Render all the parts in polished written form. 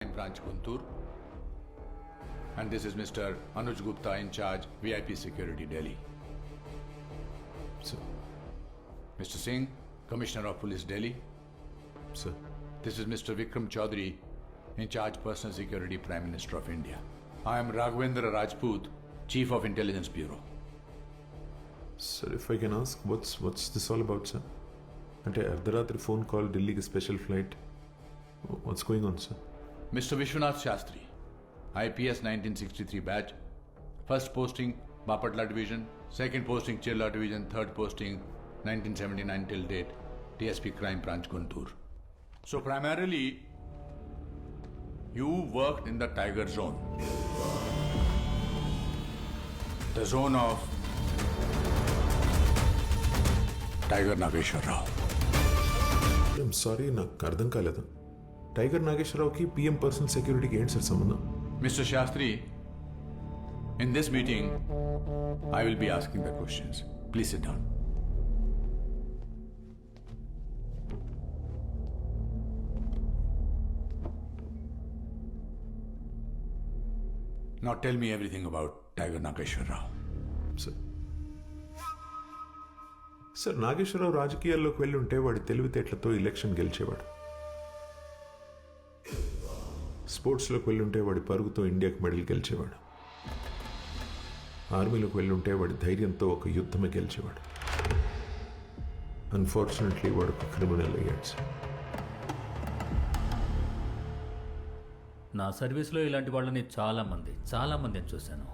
Branch Guntur, and this is Mr. Anuj Gupta in charge VIP Security Delhi. Sir. Mr. Singh, Commissioner of Police Delhi. Sir. This is Mr. Vikram Chaudhary in charge Personal Security Prime Minister of India. I am Raghavendra Rajput, Chief of Intelligence Bureau. Sir, if I can ask, what's this all about, sir? అంటే అర్ధరాత్రి phone call ఢిల్లీకి special flight what's going on sir? Mr. Vishwanath Shastri, IPS 1963 batch, first posting Bapatla Division, second posting Chirla Division, third posting 1979 till date, TSP Crime Branch Guntur. So primarily, you worked in the Tiger Zone, the zone of Tiger Nageshwar Rao. I'm sorry, నాకు అర్థం కాలేదు. Tiger నాగేశ్వరరావుకి PM personal సెక్యూరిటీకి ఏంటి sir సంబంధం? Mr. Shastri, in this meeting, I will be asking the questions. Please sit down. Now tell me everything about Tiger Nageshwar Rao. Sir Nageswararao రాజకీయాల్లోకి వెళ్ళి ఉంటే వాడి తెలివితేటలతో ఎలక్షన్ గెలిచేవాడు. స్పోర్ట్స్లోకి వెళ్ళి ఉంటే వాడి పరుగుతో ఇండియాకి మెడల్ గెలిచేవాడు. ఆర్మీలోకి వెళ్ళి ఉంటే వాడి ధైర్యంతో ఒక యుద్ధమే గెలిచేవాడు. అన్ఫార్చునేట్లీ వాడు ఒక క్రిమినల్ అయ్యాడు సార్. నా సర్వీస్లో ఇలాంటి వాళ్ళని చాలామందిని చూశాను.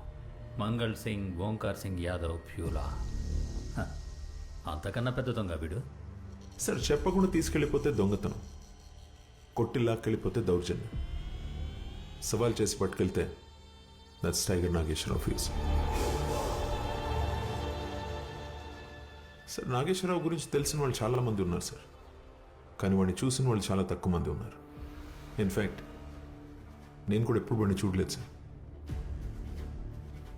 మంగళ్ సింగ్, ఓంకార్ సింగ్ యాదవ్, ఫ్యూలా. అంతకన్నా పెద్ద దొంగ వీడు. సార్, చెప్పకుండా తీసుకెళ్ళిపోతే దొంగతనం, కొట్టి లాక్కెళ్ళిపోతే దౌర్జన్యం, సవాల్ చేసి పట్టుకెళ్తే దట్స్ టైగర్ నాగేశ్వరరావు ఫీస్. సార్, నాగేశ్వరరావు గురించి తెలిసిన వాళ్ళు చాలామంది ఉన్నారు సార్, కానీ వాడిని చూసిన వాళ్ళు చాలా తక్కువ మంది ఉన్నారు. ఇన్ఫ్యాక్ట్ నేను కూడా ఎప్పుడు వాడిని చూడలేదు సార్.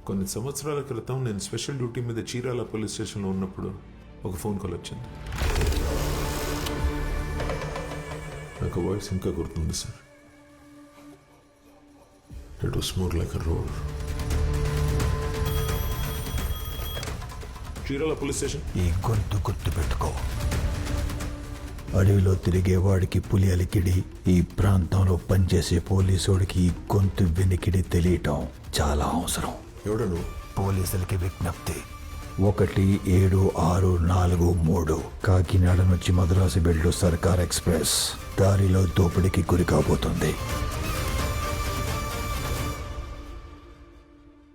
కొన్ని సంవత్సరాల క్రితం నేను స్పెషల్ డ్యూటీ మీద చీరాల పోలీస్ స్టేషన్లో ఉన్నప్పుడు ఒక ఫోన్ కాల్ వచ్చింది. నాకు వాయిస్ ఇంకా గుర్తుంది sir. It was more like a roar. Chirala police station. ఈ గొంతు గుర్తు పెట్టుకో. అడవిలో తిరిగేవాడికి పులి అలికిడి, ఈ ప్రాంతంలో పనిచేసే పోలీసుడికి ఈ గొంతు వెనికిడి తెలియటం చాలా అవసరం. ఎవడను? పోలీసులకి విజ్ఞప్తి, 1764 కాకినాడ నుంచి మద్రాసు వెళ్ళు సర్కార్ ఎక్స్ప్రెస్ దారిలో దోపిడీకి గురి కాబోతుంది.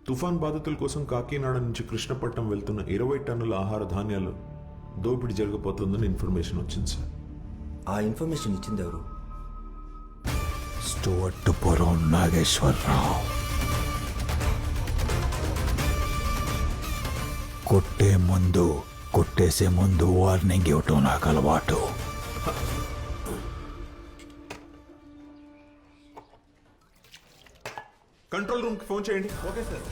తుఫాన్ బాధితుల కోసం కాకినాడ నుంచి కృష్ణపట్నం వెళ్తున్న 20 టన్నుల ఆహార ధాన్యాలు దోపిడీ జరగబోతుందని ఇన్ఫర్మేషన్ వచ్చింది సార్. ఆ ఇన్ఫర్మేషన్ ఇచ్చింది ఎవరు? స్టోర్టుపురం నాగేశ్వరరావు. కొట్టేసే ముందు వార్నింగ్ ఇవ్వటం నాకు అలవాటు. కంట్రోల్ రూమ్ కి ఫోన్ చేయండి. Okay sir.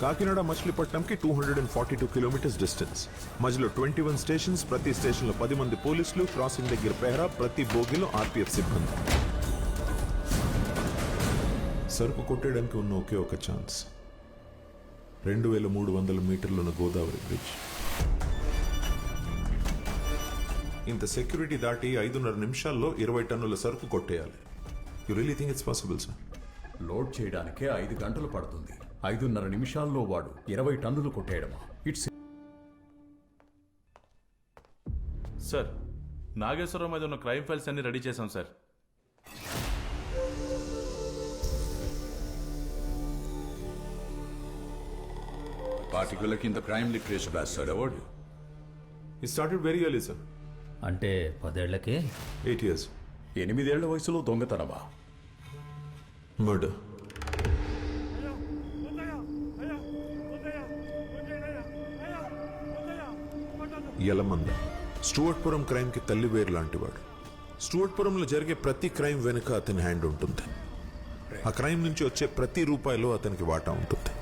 కాకినాడ మచిలీపట్నంకి 242 కిలోమీటర్స్ డిస్టెన్స్. మధ్యలో 21 స్టేషన్స్, ప్రతి స్టేషన్లో 10 మంది పోలీసులు, క్రాసింగ్ దగ్గర పెహరా, ప్రతి బోగిలో ఆర్పీఎఫ్ సిబ్బంది. సరుకు కొట్టేయడానికి ఉన్న ఒకే ఒక ఛాన్స్ 2300 మీటర్లున్న గోదావరి బ్రిడ్జ్. ఇంత సెక్యూరిటీ దాటి 5.5 నిమిషాల్లో 20 టన్నుల సరుకు కొట్టేయాలి. You really think it's possible sir? Load చేయడానికే 5 గంటలు పడుతుంది. 5.5 నిమిషాల్లో వాడు 20 టన్నులు కొట్టేయడమా? ఇట్స్ సార్, నాగేశ్వరరావు మీద ఉన్న క్రైమ్ ఫైల్స్ అన్ని రెడీ చేశాం sir. Particular in the crime literature batch, sir. Award you. It started very early, sir. అంటే 10 ఏళ్లకే 8 years. 8 ఏళ్ల వయసులో దొంగతనమా? Murder. యలమంద స్టూవర్ట్పురం క్రైమ్ కి తల్లివేరు లాంటివాడు. స్టూవర్ట్పురంలో జరిగే ప్రతి క్రైమ్ వెనుక అతని హ్యాండ్ ఉంటుంది. ఆ క్రైమ్ నుంచి వచ్చే ప్రతి రూపాయిలో అతనికి వాటా ఉంటుంది.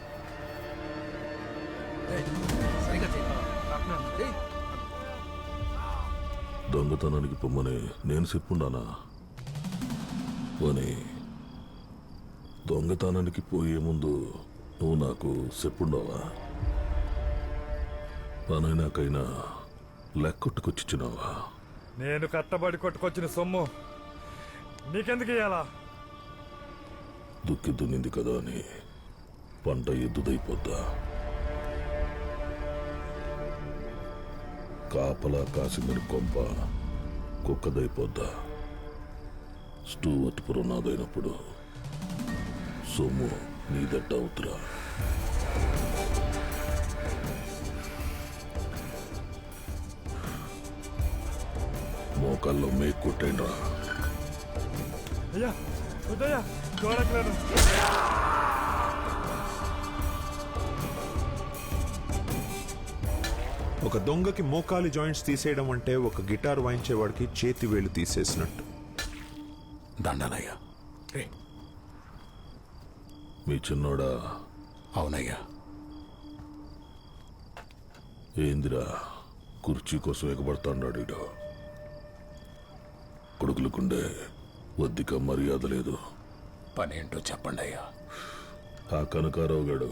దొంగతనానికి పొమ్మని నేను చెప్పుండానా? పోనీ దొంగతనానికి పోయే ముందు నువ్వు నాకు చెప్పుండవా? పనైనాకైనా లెక్కొట్టుకొచ్చిచ్చినావా? నేను కట్టబడి కొట్టుకొచ్చిన సొమ్ము నీకెందుకు ఇయ్యాలా? దుక్కి దున్నింది కదా అని పంట ఎద్దుదైపోద్దా? కాపలా కాసిందని కొంప కుక్కదైపోద్దా? స్టూవర్ట్పురం నాదైనప్పుడు సొమ్ము నీదట్ట అవుతురా? మోకాల్లో మేకు కొట్టేండ్రా. అయ్యా వద్దయ్యా, చూడట్లేదు. ఒక దొంగకి మోకాలి జాయింట్స్ తీసేయడం అంటే ఒక గిటార్ వాయించేవాడికి చేతి వేలు తీసేసినట్టు. దండాలయ్యా. రే, మీ చిన్నోడా? అవునయ్యా. ఏందిరా కుర్చీ కోసం ఎగబడతాడు ఈడు? కొడుకులకుండే వద్దిక మర్యాద లేదు. పనేంటో చెప్పండి అయ్యా. ఆ కనకారావు గాడు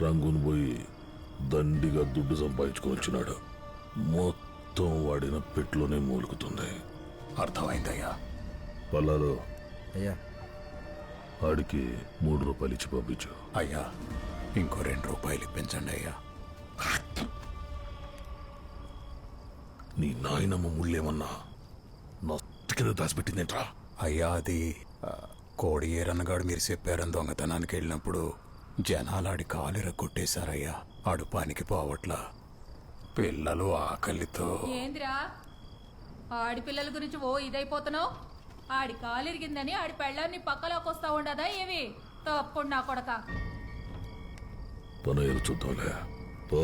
రంగును పోయి దండిగా దుడ్డు సంపాదించుకొని వచ్చినాడు. మొత్తం వాడిన పెట్టులోనే మూలుగుతుంది. అర్థమైందయ్యా. పల్లాలో అయ్యా ఆడికి 3 రూపాయలు ఇచ్చి పంపించు. అయ్యా, ఇంకో 2 రూపాయలు ఇప్పించండి అయ్యా. నీ నాయనమ్మ ముళ్ళేమన్నా నా కింద దాచిపెట్టిందేంట్రా? అయ్యా, అది కోడి ఏరన్నగాడు మీరు చెప్పారని దొంగతనానికి వెళ్ళినప్పుడు జనాలాడి కాలిర కొట్టేశారయ్యా. ఆడు పనికి పోవట్లా. పిల్లలు ఆకలితో. ఏందిరా ఆడిపిల్లల గురించి ఓ ఇదైపోతున్నావు? ఆడి కాలిరిగిందని ఆడి పెళ్ళాన్ని పక్కలోకి వస్తా ఉండదా ఏవి? తప్పుడు నా కొడక. పని ఏదో చూద్దాంలే. పో.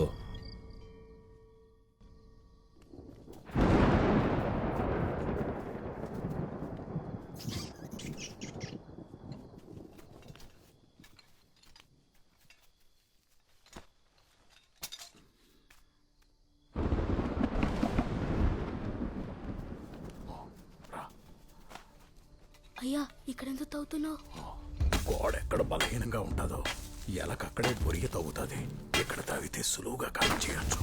అయ్యా ఇక్కడెందుకు తవ్వుతున్నావు? గోడ ఎక్కడ బలహీనంగా ఉంటుందో ఎలకక్కడే బొరిగి తవ్వుతుంది. ఇక్కడ తవ్వితే సులువుగా కాలం చేయొచ్చు.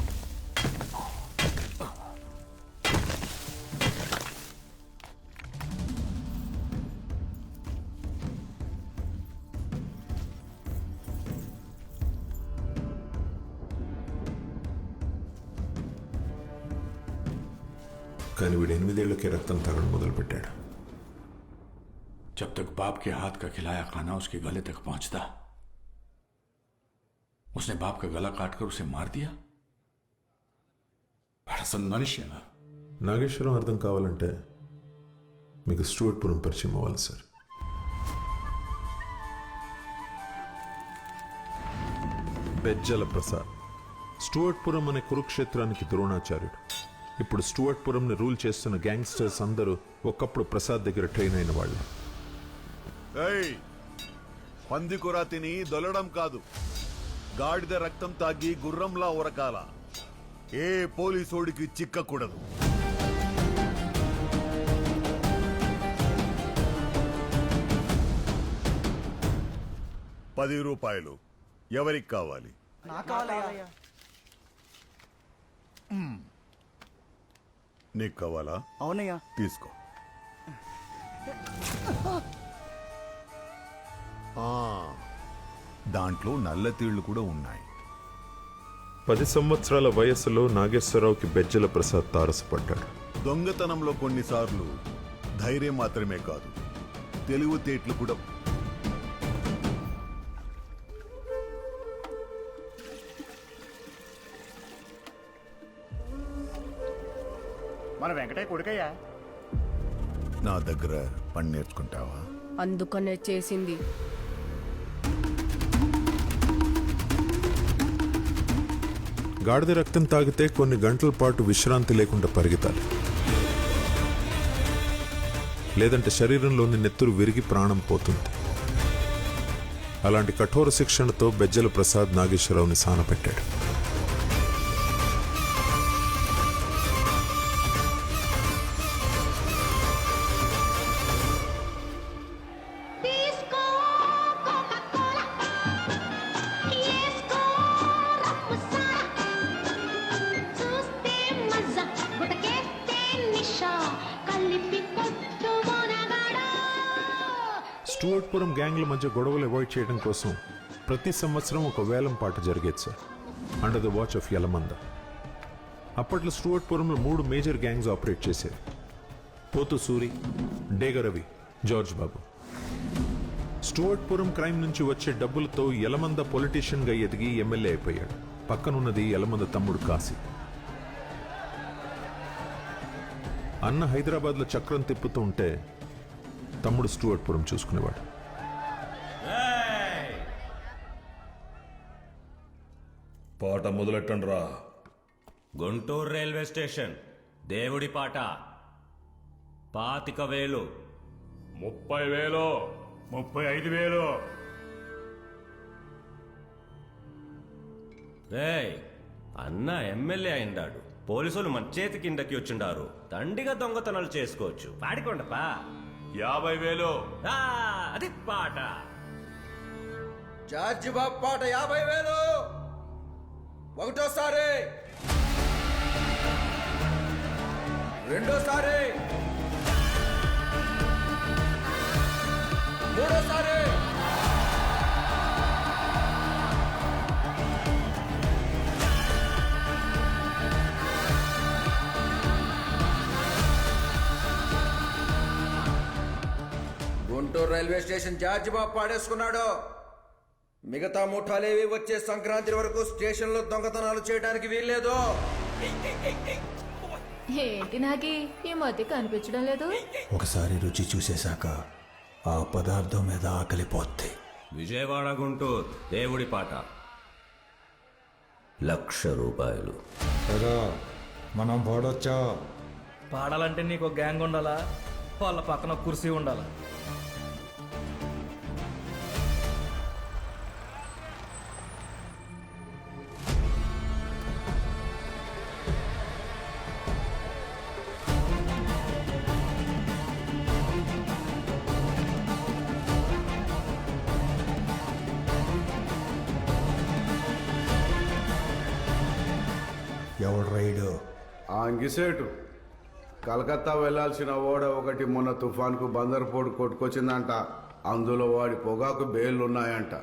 కానీ వీడు 8 ఏళ్లకే రక్తం తాగడం మొదలుపెట్టాడు. जब तक बाप के हाथ का खिलाया खाना उसके गले तक पहुंचता, उसने बाप का गला काटकर उसे मार दिया. बड़ा सा मनुष्य ना. నాగేశ్వరం అర్థం కావాలంటే మీకు స్టూవర్ట్పురం పరిచయం అవ్వాలి సార్. బెజ్జల ప్రసాద్ స్టూవర్ట్పురం అనే కురుక్షేత్రానికి ద్రోణాచార్యుడు. ఇప్పుడు స్టూవర్ట్పురంని రూల్ చేస్తున్న గ్యాంగ్స్టర్స్ అందరూ ఒకప్పుడు ప్రసాద్ దగ్గర ట్రైన్ అయిన వాళ్ళు. పందికొర తిని దొల్లడం కాదు, గాడిద రక్తం తాగి గుర్రంలా ఉరకాల. ఏ పోలీసోడికి చిక్కకూడదు. ₹10 ఎవరికి కావాలి? నీకు కావాలా? అవునయ్యా. తీసుకో. దాంట్లో నల్ల తీళ్లు కూడా ఉన్నాయి. 10 సంవత్సరాల వయస్సులో నాగేశ్వరరావుకి బెజ్జల ప్రసాద్ తారసపడ్డాడు. దొంగతనంలో కొన్నిసార్లు ధైర్యం మాత్రమే కాదు, తెలివితేటలు కూడా. మన వెంకటయ్య కొడుకయ్యా. నా దగ్గర పని నేర్చుకుంటావా? అందుకనే చేసింది. గాడిద రక్తం తాగితే కొన్ని గంటల పాటు విశ్రాంతి లేకుండా పరిగెత్తాలి, లేదంటే శరీరంలోని నెత్తురు విరిగి ప్రాణం పోతుంది. అలాంటి కఠోర శిక్షణతో బెజ్జల ప్రసాద్ నాగేశ్వరరావుని సానపెట్టాడు. స్టూవర్ట్పురం గ్యాంగ్ల మధ్య గొడవలు అవాయిడ్ చేయడం కోసం ప్రతి సంవత్సరం ఒక వేలం పాట జరిగేది sir, under the watch of Yalamanda. అప్పట్లో స్టూవర్ట్పురంలో 3 మేజర్ గ్యాంగ్స్ ఆపరేట్ చేసేవి: పోతు సూరి, డేగరవి, జార్జ్ బాబు. స్టూవర్ట్పురం క్రైమ్ నుంచి వచ్చే డబ్బులతో యలమంద పొలిటీషియన్గా ఎదిగి ఎమ్మెల్యే అయిపోయాడు. పక్కనున్నది యలమంద తమ్ముడు కాశీ. అన్న హైదరాబాద్లో చక్రం తిప్పుతూ ఉంటే తమ్ముడు స్టూవర్ట్పురం చూసుకునేవాడు. పాట మొదలెట్టండి రా. గుంటూరు రైల్వే స్టేషన్ దేవుడి పాట 25,000. 30,000, 35,000. రేయ్, అన్న ఎమ్మెల్యే అయిందాడు. పోలీసులు మన చేతి కిందకి వచ్చిండారు. దండిగా దొంగతనాలు చేసుకోవచ్చు. పాడికొండపా 50,000. అది పాట. జార్జి బాబు పాట 50,000. ఒకటోసారి, రెండోసారి, మూడోసారి. గుంటూరు రైల్వే స్టేషన్ జార్జి బాబు పాడేసుకున్నాడు. మిగతా ముఠాలేవి వచ్చే సంక్రాంతి వరకు స్టేషన్లో దొంగతనాలు చేయడానికి వీల్లేదు. ఏంటి నాకి ఈ మధ్య కనిపించడం లేదు? ఒకసారి రుచి చూసేశాక ఆ పదార్థం మీద ఆకలిపోద్ది. విజయవాడ గుంటూరు దేవుడి పాట 1,00,000 రూపాయలు. మనం పాడొచ్చా? పాడాలంటే నీకు గ్యాంగ్ ఉండాలా, వాళ్ళ పక్కన కుర్సీ ఉండాలా? ఎవడు రైడు? ఆ అంగిసేటు కలకత్తా వెళ్లాల్సిన ఓడ ఒకటి మొన్న తుఫాన్కు బందర్పోటు కొట్టుకొచ్చిందంట. అందులో వాడి పొగాకు బేళ్లున్నాయంట.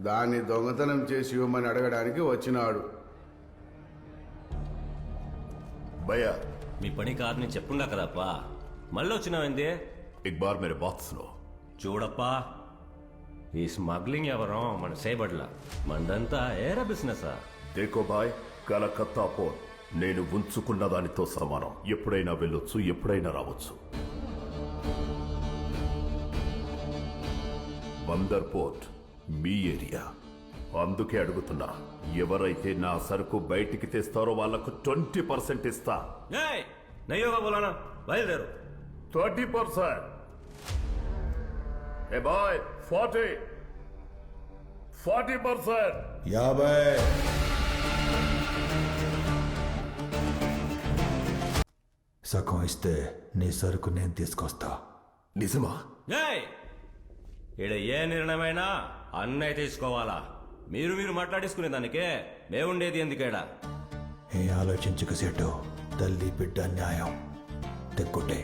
దాన్ని దొంగతనం చేసి ఇవ్వమని అడగడానికి వచ్చినాడు. భయ్యా, మీ పని కాదని చెప్పుండా కదప్పా, మళ్ళీ వచ్చినావేంది? एक बार मेरे बात सुनो. చూడప్పా, ఈ స్మగ్లింగ్ ఎవరో మన సేబడ్ల, మందంతా ఏరా బిజినెసా? देखो भाई, కలకత్తా పోర్ట్ నేను ఉంచుకున్న దానితో సమానం. ఎప్పుడైనా వెళ్ళొచ్చు, ఎప్పుడైనా రావచ్చు. బందర్ పోర్ట్ మీ ఏరియా. అందుకే అడుగుతున్నా, ఎవరైతే నా సరుకు బయటికి తెస్తారో వాళ్లకు 20% ఇస్తా. నయ్యోగా బోలానా, బయలుదేరు. 30%. ఏ బాయ్, 40%. 50. సగం ఇస్తే నీ సరుకు నేను తీసుకొస్తా. నిజమా? ఈడ ఏ నిర్ణయమైనా అన్నయ్య తీసుకోవాలా? మీరు మాట్లాడేసుకునే దానికే మేముండేది ఎందుకేడా? ఏ ఆలోచించక సేటు, తల్లి బిడ్డ న్యాయం తెక్కొట్టే.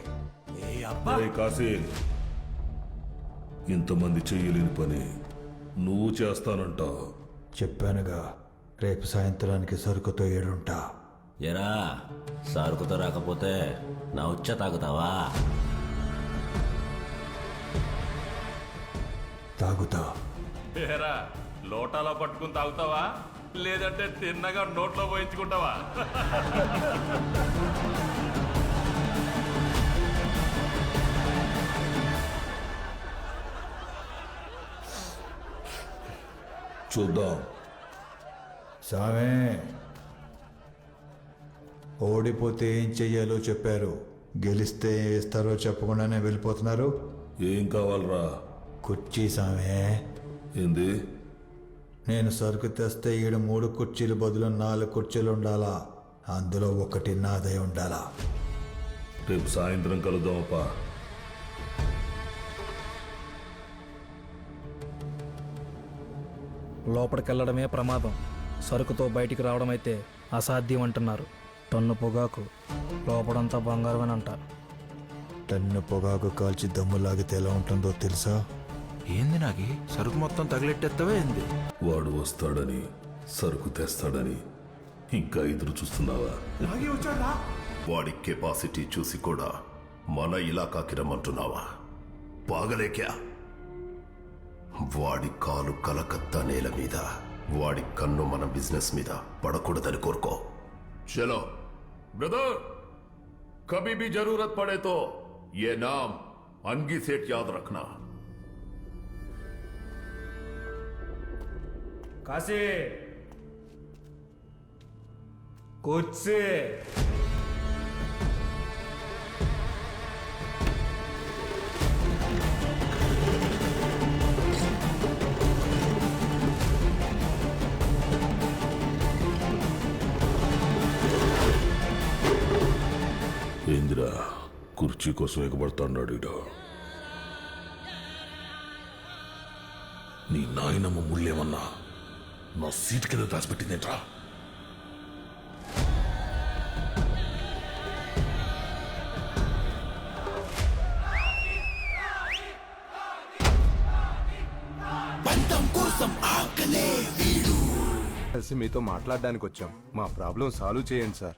కాశీ, ఇంతమంది చెయ్యలేని పని నువ్వు చేస్తానంటావు. చెప్పానుగా, రేపు సాయంత్రానికి సరుకుతో ఏడుంటా. ఎరా, సరుకుతో రాకపోతే నా ఉచ్చ తాగుతావా? తాగుతా. ఏరా, లోటాలో పట్టుకుని తాగుతావా, లేదంటే తిన్నగా నోట్లో పోయించుకుంటావా? చూద్దాం. సామే, ఓడిపోతే ఏం చెయ్యాలో చెప్పారు. గెలిస్తే ఏం ఇస్తారో చెప్పకుండానే వెళ్ళిపోతున్నారు. ఏం కావాలరా? కుర్చీ సామే. ఏంది? నేను సరుకు తెస్తే ఈడ 3 కుర్చీలు బదులు 4 కుర్చీలు ఉండాలా. అందులో ఒకటి నాదే ఉండాలా. రేపు సాయంత్రం కలుద్దామప్పా. లోపలికెళ్లడమే ప్రమాదం, సరుకుతో బయటికి రావడం అయితే అసాధ్యం అంటున్నారు. టన్ను పొగాకు లోపడంతా బంగారం అని అంట. టన్ను పొగాకు కాల్చి దమ్ము లాగితే ఎలా ఉంటుందో తెలుసా? ఏంది నాకి సరుకు మొత్తం తగిలెట్టేస్తావే ఏంది? వాడు వస్తాడని సరుకు తెస్తాడని ఇంకా ఎదురు చూస్తున్నావా? వాడి కెపాసిటీ చూసి కూడా మన ఇలాకాకి రమ్మంటున్నావా? పాగలేక్యా? వాడి కాలు కలకత్తా నేల మీద, వాడి కన్ను మన బిజినెస్ మీద పడకూడదని కోరుకో. చలో బ్రదర్, కభీ भी जरूरत पड़े तो ये नाम अंगी सेठ याद रखना. కాశీ కూర్చే. ఏందిరా కుర్చీ కోసం ఎగబడుతున్నాడు ఈడ? నీ నాయనమ్మ ముళ్ళేమన్నా నా సీటు కింద దాచిపెట్టిందేంట్రా? కలిసి మీతో మాట్లాడడానికి వచ్చాం. మా ప్రాబ్లం సాల్వ్ చేయండి సార్.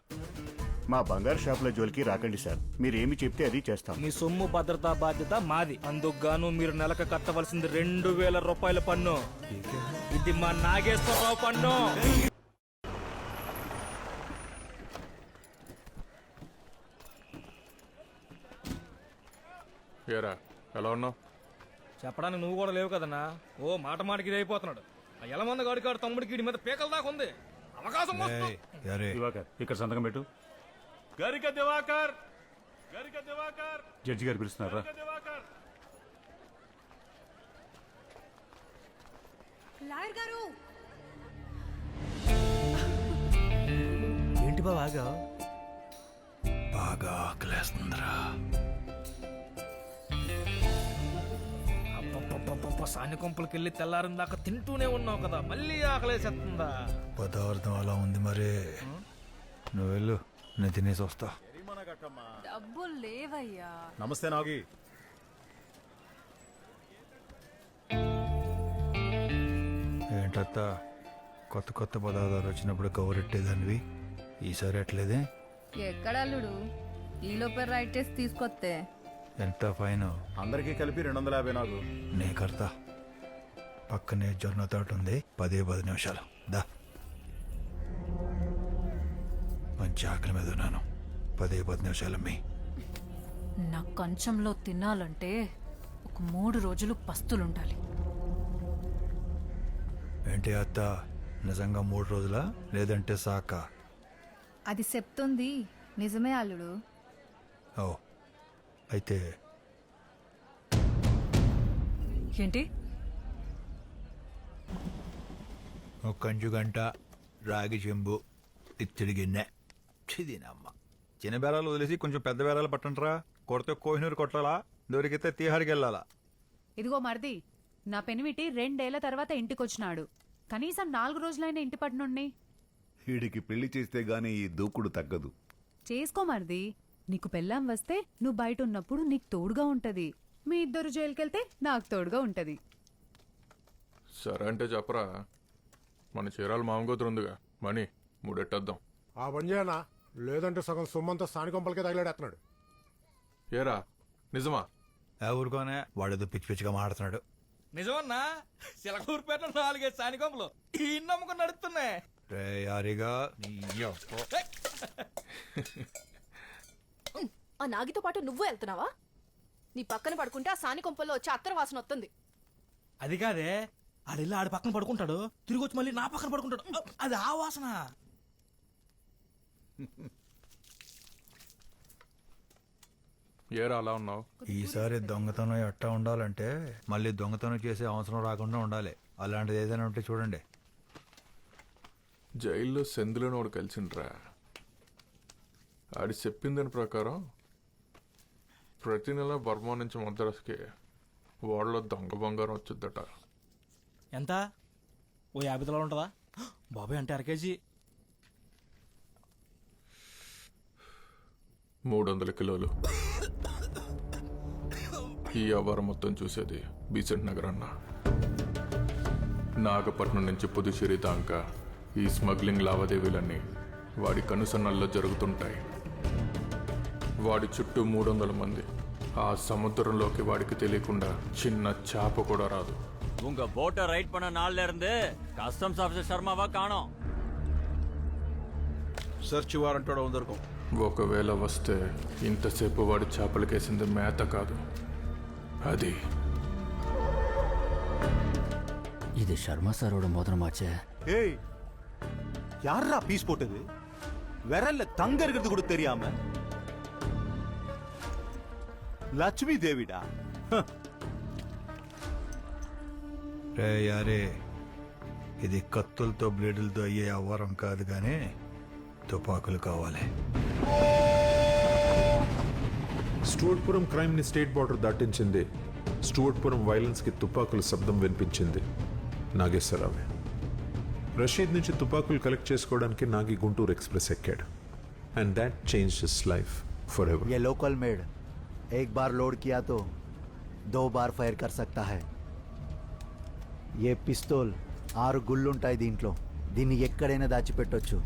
మా బంగారు షాపుల జోలికి రాకండి సార్. మీరేమి చెప్తే అది చేస్తాం. మీ సొమ్ము భద్రతా బాధ్యత మాది. అందుకుగాను మీరు నెలకు కట్టవలసింది 2000 రూపాయల పన్ను. ఇది మా నాగేశ్వరరావు పన్ను. ఏరా ఎలా ఉన్నావు? చెప్పడానికి నువ్వు కూడా లేవు కదన్నా. ఓ మాట మాటకి ఇది అయిపోతున్నాడు. ఆ ఎలమంద గాడికాడు తమ్ముడికి వీడి మీద పీకల దాకా ఉంది. అవకాశం వస్తుంది. ఇక్కడ సంతకం పెట్టు. గరిక దివాకర్, గరిక దివాకర్, జడ్జి గారు పిలుస్తున్నారా? దివాకర్. లాయర్ గారు ఏంటి బాగా బాగా ఆకలేస్తుందిరా. సాని కొంపలకి వెళ్ళి తెల్లారిన దాకా తింటూనే ఉన్నావు కదా, మళ్ళీ ఆకలేసేస్తుందా? పదార్థం అలా ఉంది మరి. నువ్వు వెళ్ళు, నేను తినేసి వస్తా. డబ్బులు లేవయ్యా. నమస్తే నాగి. ఏంటత్తా, కొత్త కొత్త పదార్థాలు వచ్చినప్పుడు గౌరెట్టేదానివి, ఈసారి ఎట్లేదే? ఎక్కడల్లుడు ఈలోపే రైట్ చేసి తీసుకొస్తే ఎంత ఫైన్? అందరికీ కలిపి 250 నాగు. నే కడతా. పక్కనే జొన్న తోట ఉంది, 10 నిమిషాలు దా. మంచి ఆకలి మీద ఉన్నాను. 10 నిమిషాలు మీ నా కంచంలో తినాలంటే ఒక 3 రోజులు పస్తులుండాలి. ఏంటి అత్త, నిజంగా 3 రోజులా లేదంటే సాక? అది చెప్తుంది నిజమే అల్లుడు. ఓ అయితే ఏంటి? ఒక కంచు గంట రాగి చెంబు, ఇత్తడి గిన్నె. చిదినమ్మ, చిన్న బేరాలు వదిలేసి కొంచెం పెద్ద బేరాలు పట్టంట్రా. కొడితే కోహినూరు కొట్టాలా, దొరికితే తీహారికి వెళ్ళాలా. ఇదిగో మరిది, నా పెనిమిటి 2 ఏళ్ల తర్వాత ఇంటికొచ్చినాడు. కనీసం 4 రోజులైన ఇంటి పట్టునుండి. వీడికి పెళ్లి చేస్తే గానీ ఈ దూకుడు తగ్గదు. చేసుకో మరిది. నీకు పెళ్ళాం వస్తే నువ్వు బయట ఉన్నప్పుడు నీకు తోడుగా ఉంటది. మీ ఇద్దరు జైలుకెళ్తే నాకు తోడుగా ఉంటది. సరే అంటే చెప్పరా, మన చీరాలు మామగోతురుందిగా, మణి మూడెట్టేద్దాం. ఆ పని చేయనా, లేదంటే సగం సొమ్మంతా స్థానిక కొంపలకే తగిలాడేస్తున్నాడు. ఏరా నిజమా? ఊరుకోనే, వాడేదో పిచ్చి పిచ్చిగా మాడుతున్నాడు. నిజమన్నా, సిలకూరుపేట 4 సాని కొంపలు ఈ నమ్ముకుని నడుస్తున్నాయి. రే యారిగా, ఆ నాగితో పాటు నువ్వు వెళ్తున్నావా? నీ పక్కన పడుకుంటే ఆ సాని కొంపల్లో వచ్చి అత్తర వాసన వస్తుంది. అది కాదే, ఆడెళ్ళి ఆడి పక్కన పడుకుంటాడు, తిరిగి వచ్చి మళ్ళీ నా పక్కన పడుకుంటాడు. అది ఆ వాసన. ఏరా అలా ఉన్నావు? ఈసారి దొంగతనం ఎట్టా ఉండాలంటే మళ్ళీ దొంగతనం చేసే అవసరం రాకుండా ఉండాలి. అలాంటిది ఏదైనా ఉంటే చూడండి. జైల్లో సెందులోని వాడు కలిసిండ్రా. ఆడి చెప్పిందని ప్రకారం ప్రతి నెల బర్మా నుంచి మద్రాసుకి వాళ్ళలో దొంగ బంగారం వచ్చుద్దట. ఎంత? ఓ 50 తులాలు ఉంటుందా బాబాయ్? అంటే 1 కేజీ. 300 కిలోలు. ఈ వ్యవహారం మొత్తం చూసేది బీసెంట్ నగర్ అన్న. నాగపట్నం నుంచి పుదుచ్చేరి దాకా ఈ స్మగ్లింగ్ లావాదేవీలన్నీ వాడి కనుసన్నల్లో జరుగుతుంటాయి. వాడి చుట్టూ 300 మంది. ఆ సముద్రంలోకి వాడికి తెలియకుండా చిన్న చేప కూడా రాదు. உங்க போட்டை ரைட் பண்ண நாள்ல இருந்து கஸ்டம்ஸ் ஆஃபீஸர் சர்மாவா காணோம். సెర్చ్ వారెంట్ కూడా దొరకం. ఒకవేళ వస్తే ఇంతసేపు వాడి చేపలకేసింది మేత కాదు, అది இது சர்மா சாரோட மோதிரமாச்சே. ஏய் யாரா பீஸ் போட்டது? விரல்ல தங்க இருக்கிறது கூட தெரியாம లక్ష్మీ దేవిడా. రే యారే, ఇది కత్తులతో బ్లేడులతో అయ్యే అవ్వరం కాదు కానీ తుపాకులు కావాలి. స్టూవర్ట్పురం క్రైమ్ ని స్టేట్ బార్డర్ దాటించింది. స్టూవర్ట్పురం వైలెన్స్ కి తుపాకుల శబ్దం వినిపించింది నాగేశ్వరరావే. రషీద్ నుంచి తుపాకులు కలెక్ట్ చేసుకోవడానికి నాగి గుంటూరు ఎక్స్ప్రెస్ ఎక్కాడు. And that change his life for ever. ये लोकल मेड एक बार लोड किया तो 2 बार ఫైర్ कर सकता है. ये పిస్తోల్ 6 గుళ్ళుంటాయి దీంట్లో. దీన్ని ఎక్కడైనా దాచిపెట్టొచ్చు.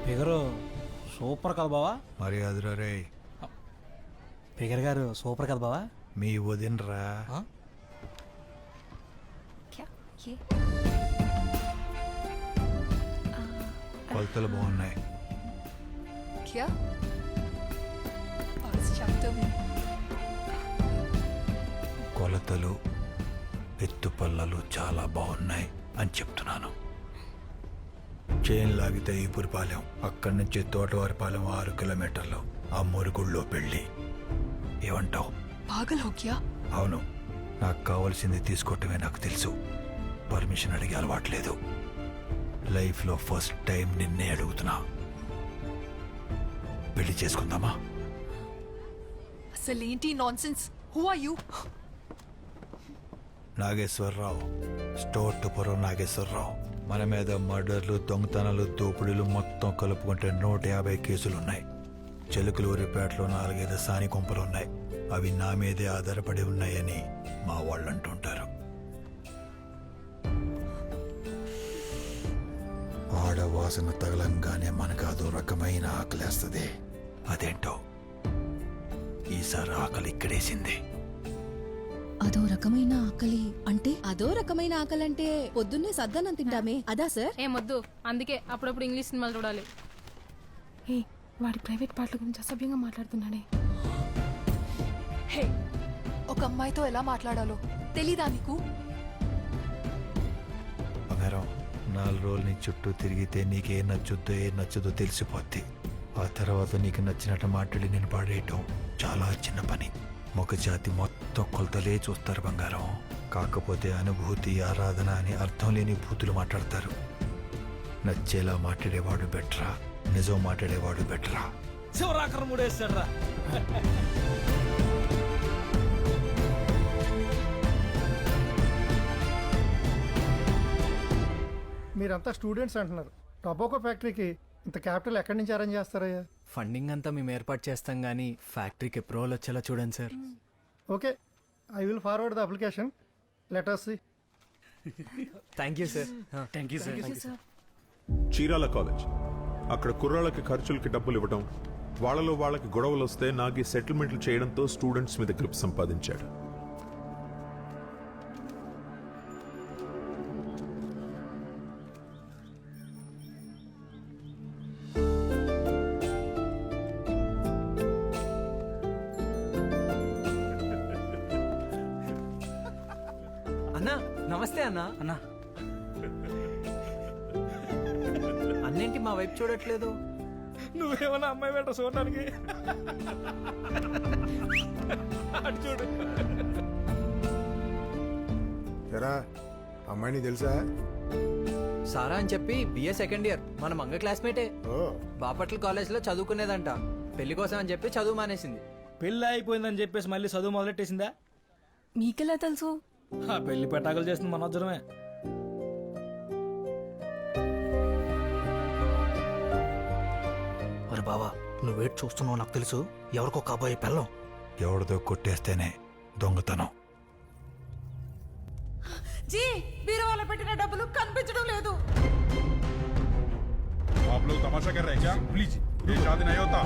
ఫిగరు సూపర్ కదా బావా. మరి అదిరా రే, ఫిగర్ గారు సూపర్ కదా బావా. మీ వదినరా కొలతలు బాగున్నాయి. क्या और शब्दों में కొలతలు ఎత్తుపల్లలు చాలా బాగున్నాయి అని చెప్తున్నాను. చైన్ లాగితే ఈపురిపాలెం, అక్కడి నుంచి తోటవారిపాలెం 6 కిలోమీటర్లు. ఆ మురుగుళ్ళో పెళ్ళి. ఏమంటావు? पागल हो गया. అవును, నాకు కావాల్సింది తీసుకోవటమే నాకు తెలుసు. పర్మిషన్ అడిగే అలవాట్లేదు. లైఫ్లో ఫస్ట్ టైం నిన్నే అడుగుతున్నా. పెళ్లి చేసుకుందామా? అసలు ఏంటి nonsense? Who are you? Nageswara Rao, Stuartpuram Nageswara Rao. మన మీద మర్డర్లు, దొంగతనాలు, దోపిడీలు మొత్తం కలుపుకుంటే 150 కేసులున్నాయి. చెలుకులూరిపేటలో 4-5 సాని కొంపలున్నాయి. అవి నా మీదే ఆధారపడి ఉన్నాయని మా వాళ్ళు అంటుంటారు. ఆడవాసన తగలంగానే మనకు అదో రకమైన ఆకలేస్తుంది. అదేంటో ఈసారి ఆకలి ఇక్కడేసింది. అదో రకమైన ఆకలి అంటే? అదో రకమైన ఆకలి అంటే పొద్దున్నే సద్దన్నం తింటామే అదా సార్? ఏమొద్దు, అందుకే అప్పుడప్పుడు ఇంగ్లీష్ సినిమాలు చూడాలి. ఏ వాడి ప్రైవేట్ పార్ట్ల గురించి అసభ్యంగా మాట్లాడుతున్నాడే. హే, ఒక అమ్మాయితో ఎలా మాట్లాడాలో తెలీదా నీకు? బంగారం, 4 రోజులు నీ చుట్టూ తిరిగితే నీకేం నచ్చుద్దో ఏం నచ్చదో తెలిసిపోద్ది. ఆ తర్వాత నీకు నచ్చినట్టు మాట్లాడి నేను పాడేయటం చాలా చిన్న పని. ఒక జాతి మొత్తం కొలతలే చూస్తారు బంగారం. కాకపోతే అనుభూతి, ఆరాధన అని అర్థం లేని భూతులు మాట్లాడతారు. నచ్చేలా మాట్లాడేవాడు బెటరా, నిజం మాట్లాడేవాడు బెటరా? శివరాకరం మూడేస్తాడ్రా. మీరంతా స్టూడెంట్స్ అంటున్నారు. టొబాకో ఫ్యాక్టరీకి ఇంత క్యాపిటల్ ఎక్కడి నుంచి అరేంజ్ చేస్తారయ్యా? ఫండింగ్ అంతా మేము ఏర్పాటు చేస్తాం కానీ ఫ్యాక్టరీకి అప్రూవల్ వచ్చేలా చూడండి sir. Okay, I will forward the application. Let us see. Thank you sir. Thank you sir. Chirala college. అక్కడ కుర్రాళ్ళకి ఖర్చులకి డబ్బులు ఇవ్వడం, వాళ్ళకి గొడవలు వస్తే నాగి సెటిల్మెంట్లు చేయడంతో స్టూడెంట్స్ మీద గ్రిప్ సంపాదించాడు. అన్నా నమస్తే అన్నా. అన్నా అన్నేంటి మా వైపు చూడట్లేదు? నువ్వేమన్నా అమ్మాయి వెంట చూడడానికి అటు చూడు. ఎరా అమ్మాయిని తెలుసా? సారా అని చెప్పి బిఏ సెకండ్ ఇయర్ మన మంగ క్లాస్మేటే. ఓ బాపట్ల కాలేజీలో చదువుకునేదంట. పెళ్లి కోసం అని చెప్పి చదువు మానేసింది. పెళ్ళి అయిపోయిందని చెప్పేసి మళ్ళీ చదువు మొదలెట్టేసిందా? మీకెలా తెలుసు? ఆ పెళ్లి పెటాకులు చేస్తుంది మనోజ్జరమే. అరే బావా, నువ్వేట్ చూస్తున్నావు నాకు తెలుసు. ఎవరికో కాబోయే పెళ్ళం. ఎవరిదో కొట్టేస్తేనే దొంగతనం. జీ బీరువాలో పెట్టిన డబ్బులు కనిపించడం లేదు. आप लोग तमाशा कर रहे हैं क्या? प्लीज ये शादी नहीं होता.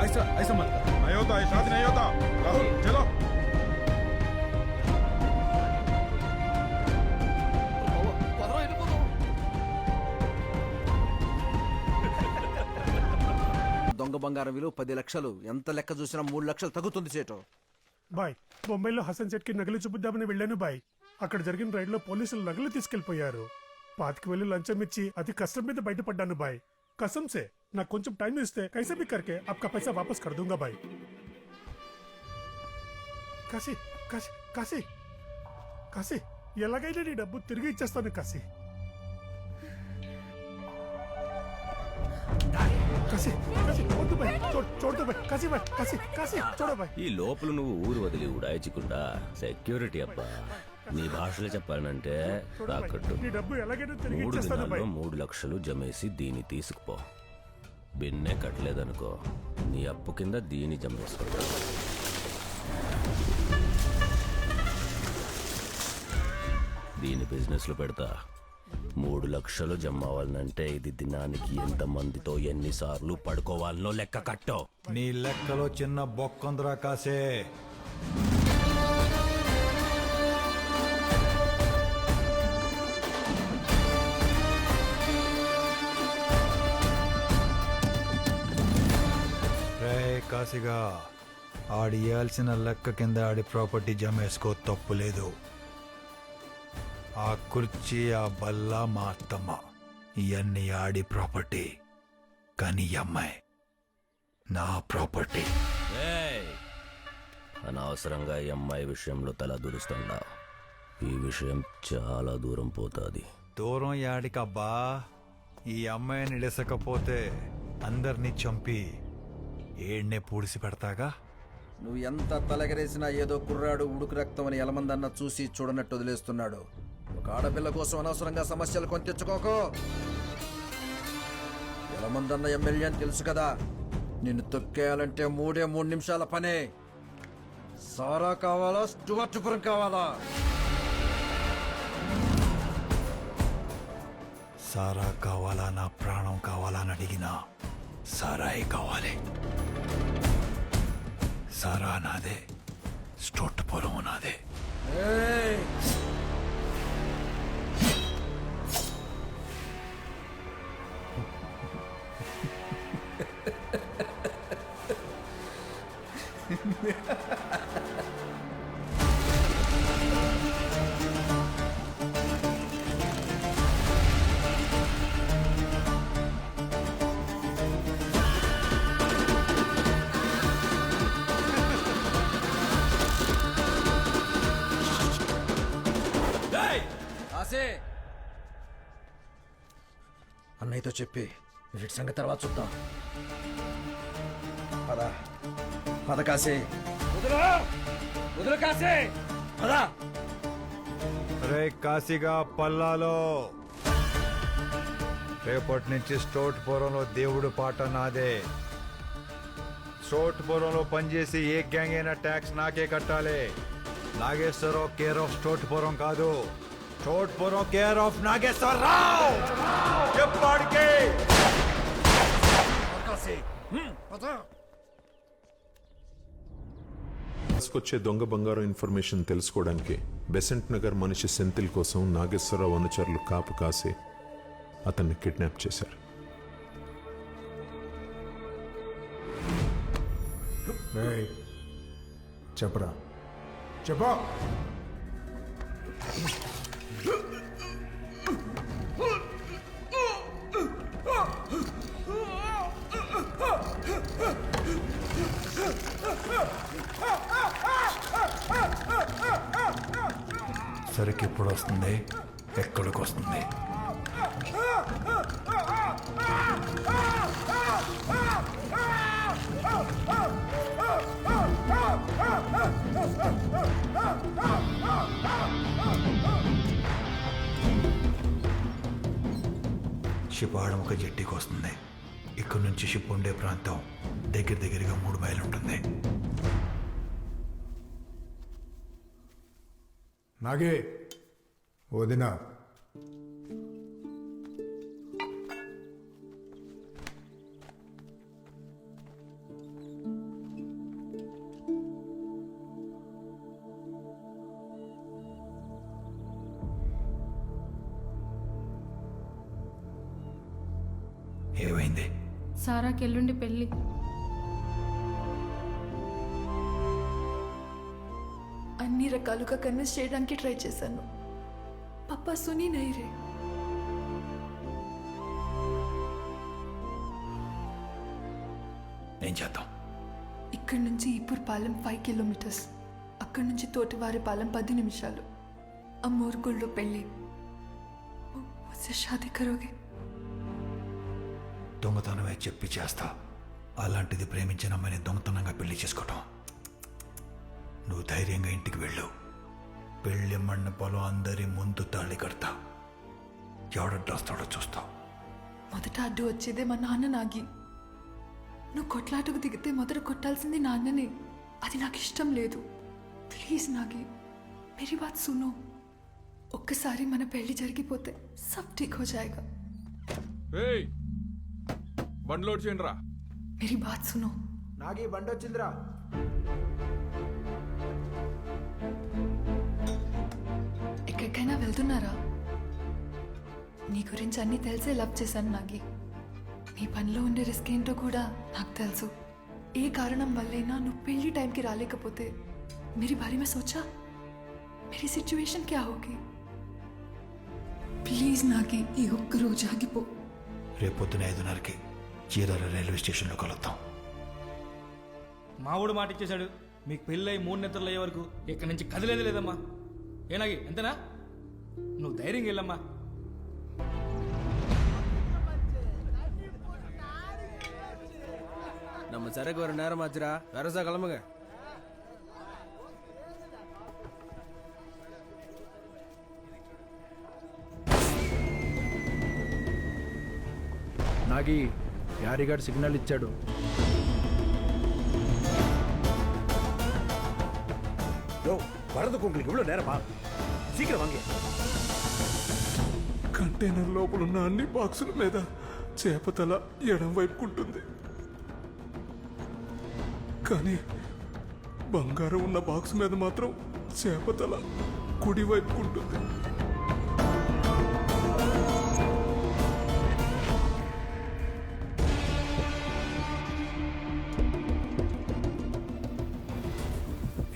ऐसा ऐसा मत कर. नहीं होता, ये शादी नहीं होता. राहुल चलो. దొంగ బంగారం విలువ 10 లక్షలు. ఎంత లెక్క చూసినా 3 లక్షలు తగ్గుతుంది సేటు. బాయ్, బొంబాయిలో హసన్ సెట్ కి నగలు చూపిద్దామని వెళ్ళాను బాయ్. అక్కడ జరిగిన రైడ్ లో పోలీసులు నగలు తీసుకెళ్లిపోయారు. 5 వేలు లంచం ఇచ్చి అతి కష్టం మీద బయటపడ్డాను బాయ్. कसम से నాకు కొంచెం టైం ఇస్తే कैसे भी करके आपका पैसा वापस कर दूंगा भाई. కాశీ కాశీ కాశీ కాశీ ఎలాగైనా నీ డబ్బు తిరిగి ఇచ్చేస్తాను కాశీ. కాశీ కాశీ వద్దు భాయ్, చూడదు భాయ్. కాశీ భాయ్, కాశీ కాశీ చూడ భాయ్. ఈ లోపల నువ్వు ఊరు వదిలి ఉడాయించకుండా సెక్యూరిటీ అబ్బా. నీ భాషలో చెప్పాలంటే తాకట్టు. నీ డబ్బు ఎలాగైనా తిరిగి 3 ఇచ్చేస్తాను భాయ్. దినాల్లో 3 లక్షలు జమేసి దీన్ని తీసుకుపో. బిన్నే కట్టలేదనుకో నీ అప్పు కింద దీన్ని జమేసుకుంటా. దీని బిజినెస్ లో పెడతా. 3 లక్షలు జమ అవ్వాలంటే ఇది దినానికి ఎంత మందితో ఎన్నిసార్లు పడుకోవాలనో లెక్క కట్టో. నీ లెక్కలో చిన్న బొక్కందరా కాసే. కాశీగా ఆడి ఇయ్యాల్సిన లెక్క కింద ఆడి ప్రాపర్టీ జమేసుకో, తప్పులేదు. ఆ కుర్చీ, ఆ బల్ల మా అత్తమ్మ, ఇవన్నీ ఆడి ప్రాపర్టీ. కానీ ఈ అమ్మాయి నా ప్రాపర్టీ. అనవసరంగా ఈ అమ్మాయి విషయంలో తల దూరుస్తుండా. ఈ విషయం చాలా దూరం పోతుంది. దూరం యాడికబ్బా. ఈ అమ్మాయిని ఇడసకపోతే అందరినీ చంపి ఏడ్నే పూడిసి పెడతాగా. నువ్వు ఎంత తలగరేసినా ఏదో కుర్రాడు ఉడుకు రక్తం అని ఎలమందన్న చూసి చూడనట్టు వదిలేస్తున్నాడు. ఒక ఆడపిల్ల కోసం అనవసరంగా సమస్యలు కొని తెచ్చుకోకో. ఎలమందన్న ఎమ్మెల్యే అని తెలుసు కదా. నిన్ను తొక్కేయాలంటే 3 నిమిషాల పనే. సారా కావాలా, స్టువర్ట్పురం కావాలా? సారా కావాలా, నా ప్రాణం కావాలా అని అడిగినా సారాయి కావాలి. సారా నాదే, స్టోట్పురం నాదే. అన్నయ్యతో చెప్పి వీటి సంగతి తర్వాత చూద్దాం. పద పద కాశీ. వదులు కాశీ, పద. రే కాశీగా పల్లాలో రేపటి నుంచి స్టోట్పురంలో దేవుడు పాట నాదే. స్టోట్పురంలో పనిచేసి ఏ గ్యాంగ్ అయినా ట్యాక్స్ నాకే కట్టాలి. నాగేశ్వరరావు కేర్ ఆఫ్ స్టోట్పురం కాదు, స్టోట్పురం కేర్ ఆఫ్ నాగేశ్వరరావు. ఎప్పటికీ వచ్చే దొంగ బంగారం ఇన్ఫర్మేషన్ తెలుసుకోవడానికి బెసెంట్ నగర్ మనిషి సెంతిల్ కోసం నాగేశ్వరరావు అనుచరులు కాపు కాసి అతన్ని కిడ్నాప్ చేశారు. చెప్పరా, చెప్పా. సరికి ఎప్పుడు వస్తుంది, ఎక్కడికి వస్తుంది? షిప్ ఆడముక జట్టికి వస్తుంది. ఇక్కడ నుంచి షిప్ ఉండే ప్రాంతం దగ్గరగా 3 మైళ్ళు ఉంటుంది. నాగే వదినా ఏమైంది? సారాకి ఎల్లుండి పెళ్ళి. అన్ని రకాలుగా కన్విన్స్ చేయడానికి ట్రై చేశాను. పప్పా సునీ నైరే. ఏం చేద్దాం? ఇక్కడి నుంచి ఈపూర్పాలెం 5 కిలోమీటర్స్, అక్కడి నుంచి తోటివారిపాలెం 10 నిమిషాలు. ఆ మోరుగుళ్ళో పెళ్ళి. ముझसे शादी करोगे? దొంగతనమే చెప్పి చేస్తా. అలాంటిది ప్రేమించిన అమ్మాయిని దొంగతనంగా పెళ్లి చేసుకోవటం. నువ్వు ధైర్యంగా ఇంటికి వెళ్ళు. పెళ్లి మండపంలో అందరి ముందు తాళి కడతా. ఎవడొస్తాడో చూస్తా. మొదట అడ్డు వచ్చేదే మా నాన్న నాగి. నువ్వు కొట్లాటకు దిగితే మొదట కొట్టాల్సింది నాన్ననే. అది నాకు ఇష్టం లేదు. ప్లీజ్ నాగి, మేరీ బాత్ సునో. ఒక్కసారి మన పెళ్లి జరిగిపోతే సబ్ ఠీక్ హో జాయేగా. బండి లోడ్ చేయండి రా. మేరీ బాత్ సునో. నాగి బండి వచ్చిందిరా. ఎక్కడికైనా వెళ్తున్నారా? నీ గురించి అన్నీ తెలిసే లవ్ చేశాను నాగి. నీ పనిలో ఉండే రిస్క్ ఏంటో కూడా నాకు తెలుసు. ఏ కారణం వల్లైనా నువ్వు పెళ్లి టైంకి రాలేకపోతే मेरी बारे में सोचा? मेरी सिचुएशन क्या होगी? ప్లీజ్ నాకి ఈ ఒక్క రోజు ఆగిపో. రేపొద్దున 5:30కి చీరాల రైల్వే స్టేషన్లో కలుద్దాం. మావుడు మాట ఇచ్చేశాడు. మీకు పెళ్ళై 3 నిద్రలు అయ్యే వరకు ఇక్కడి నుంచి కదిలేదు లేదమ్మా. ఏనాగి ఎంతనా? నువ్వు ధైర్యంగా వెళ్ళమ్మా. நம்ம சரக்கு வர நேரம் ஆச்சுரா. வரசா கிளம்புங்க. నాగి యారిగాడు సిగ్నల్ ఇచ్చాడు. வரதுக்கு உங்களுக்கு இவ்வளவு நேரமா? சீக்கிரம் வாங்க. కంటైనర్ లోపల ఉన్న అన్ని బాక్సుల మీద చేపతల ఎడం వైపుకుంటుంది, కానీ బంగారం ఉన్న బాక్స్ మీద మాత్రం చేపతల కుడి వైపుకుంటుంది.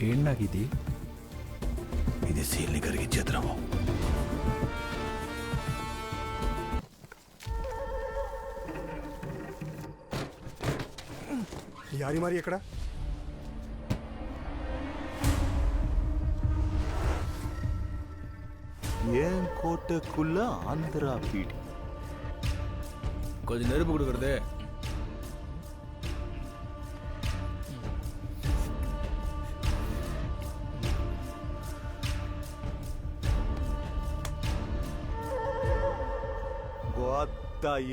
ఏంటి నాకు ఇది సీల్ని కరిగించేద్దాము. యారి మరి ఎక్కడ? ஏன் கோட்டைக்குள்ள ஆந்திரா பீடி. கொஞ்சம் நெருப்பு கொடுக்கறது.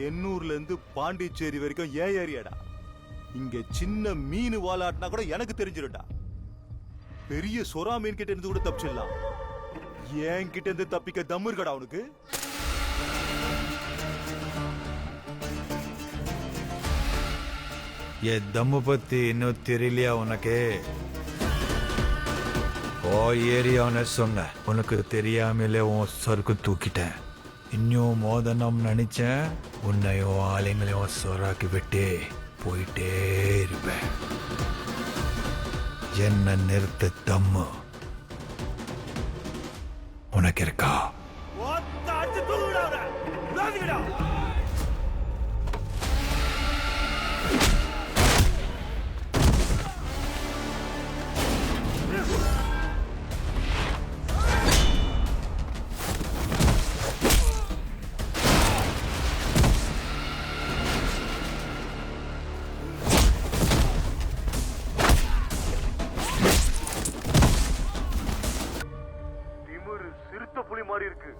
எண்ணூர்ல இருந்து பாண்டிச்சேரி வரைக்கும் ஏன் ஏரியாடா? இங்க சின்ன மீன் வாலாட்டினா கூட எனக்கு தெரிஞ்சிருடா. பெரிய சொரா மீன் கிட்ட இருந்து கூட தப்பிச்சிடலாம். ஏன் கிட்ட இருந்து தப்பிக்க தம்மு இருக்கடா உனக்கு? ये दम्मुपत्ति ಇನ್ನೂ ತಿರಿಲಿಯಾ உனக்கு? ஓ ஏரியாவுன்னு சொன்ன உனக்கு தெரியாமலே உன் சறுக்கு தூக்கிட்டேன். இன்னும் மோதனம் நினைச்சேன் உன்னையும் ஆளுங்களையும் சொராக்கி விட்டு போயிட்டே இருப்பேன். என்ன நிறுத்த தம்மு உனக்கு இருக்கா? சிறுத்தை புலி மாதிரி இருக்கு,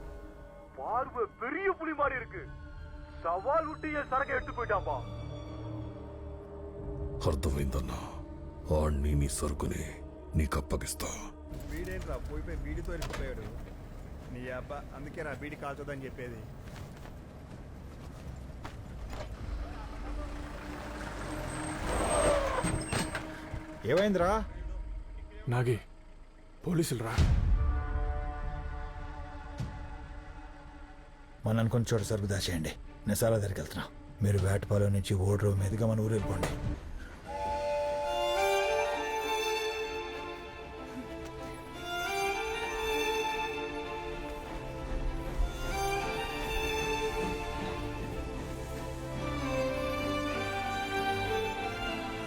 பார்வை பெரிய புலி மாதிரி இருக்கு. சவால் விட்டு என் சரக்கை எடுத்து போயிட்டாப்பா. అర్థమైందన్నా, ఆడిని నీ సరుకుని నీకు అప్పగిస్తా. వీడేంట్రా పోయిపోయి బీడితో వెళ్ళిపోయాడు. నీ అబ్బా అందుకే నా బీడి కాల్చొద్దని చెప్పేది. ఏమైందిరా? నాగి పోలీసులు రా. మన అనుకున్న చోట సరుకు దాచేయండి. నేను చాలా దగ్గరికి వెళ్తున్నా. మీరు వేటపాలెం నుంచి ఓడ్రో మీదుగా మన ఊరు వెళ్ళిపోండి.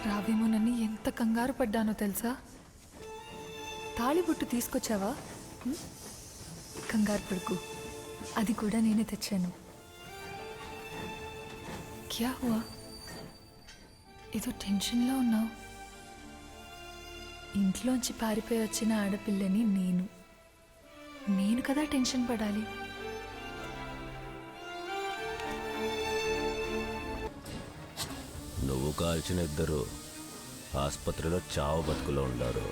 రావేమోనని ఎంత కంగారు పడ్డానో తెలుసా? తాళిబొట్టు తీసుకొచ్చావా? కంగారు పడుకు, అది కూడా నేనే తెచ్చాను. క్యా హువా? ఏదో టెన్షన్లో ఉన్నావు. ఇంట్లోంచి పారిపోయి వచ్చిన ఆడపిల్లని నేను కదా టెన్షన్ పడాలి. నువ్వు కాల్చిన ఇద్దరు ఆసుపత్రిలో చావు బతుకులో ఉన్నారు.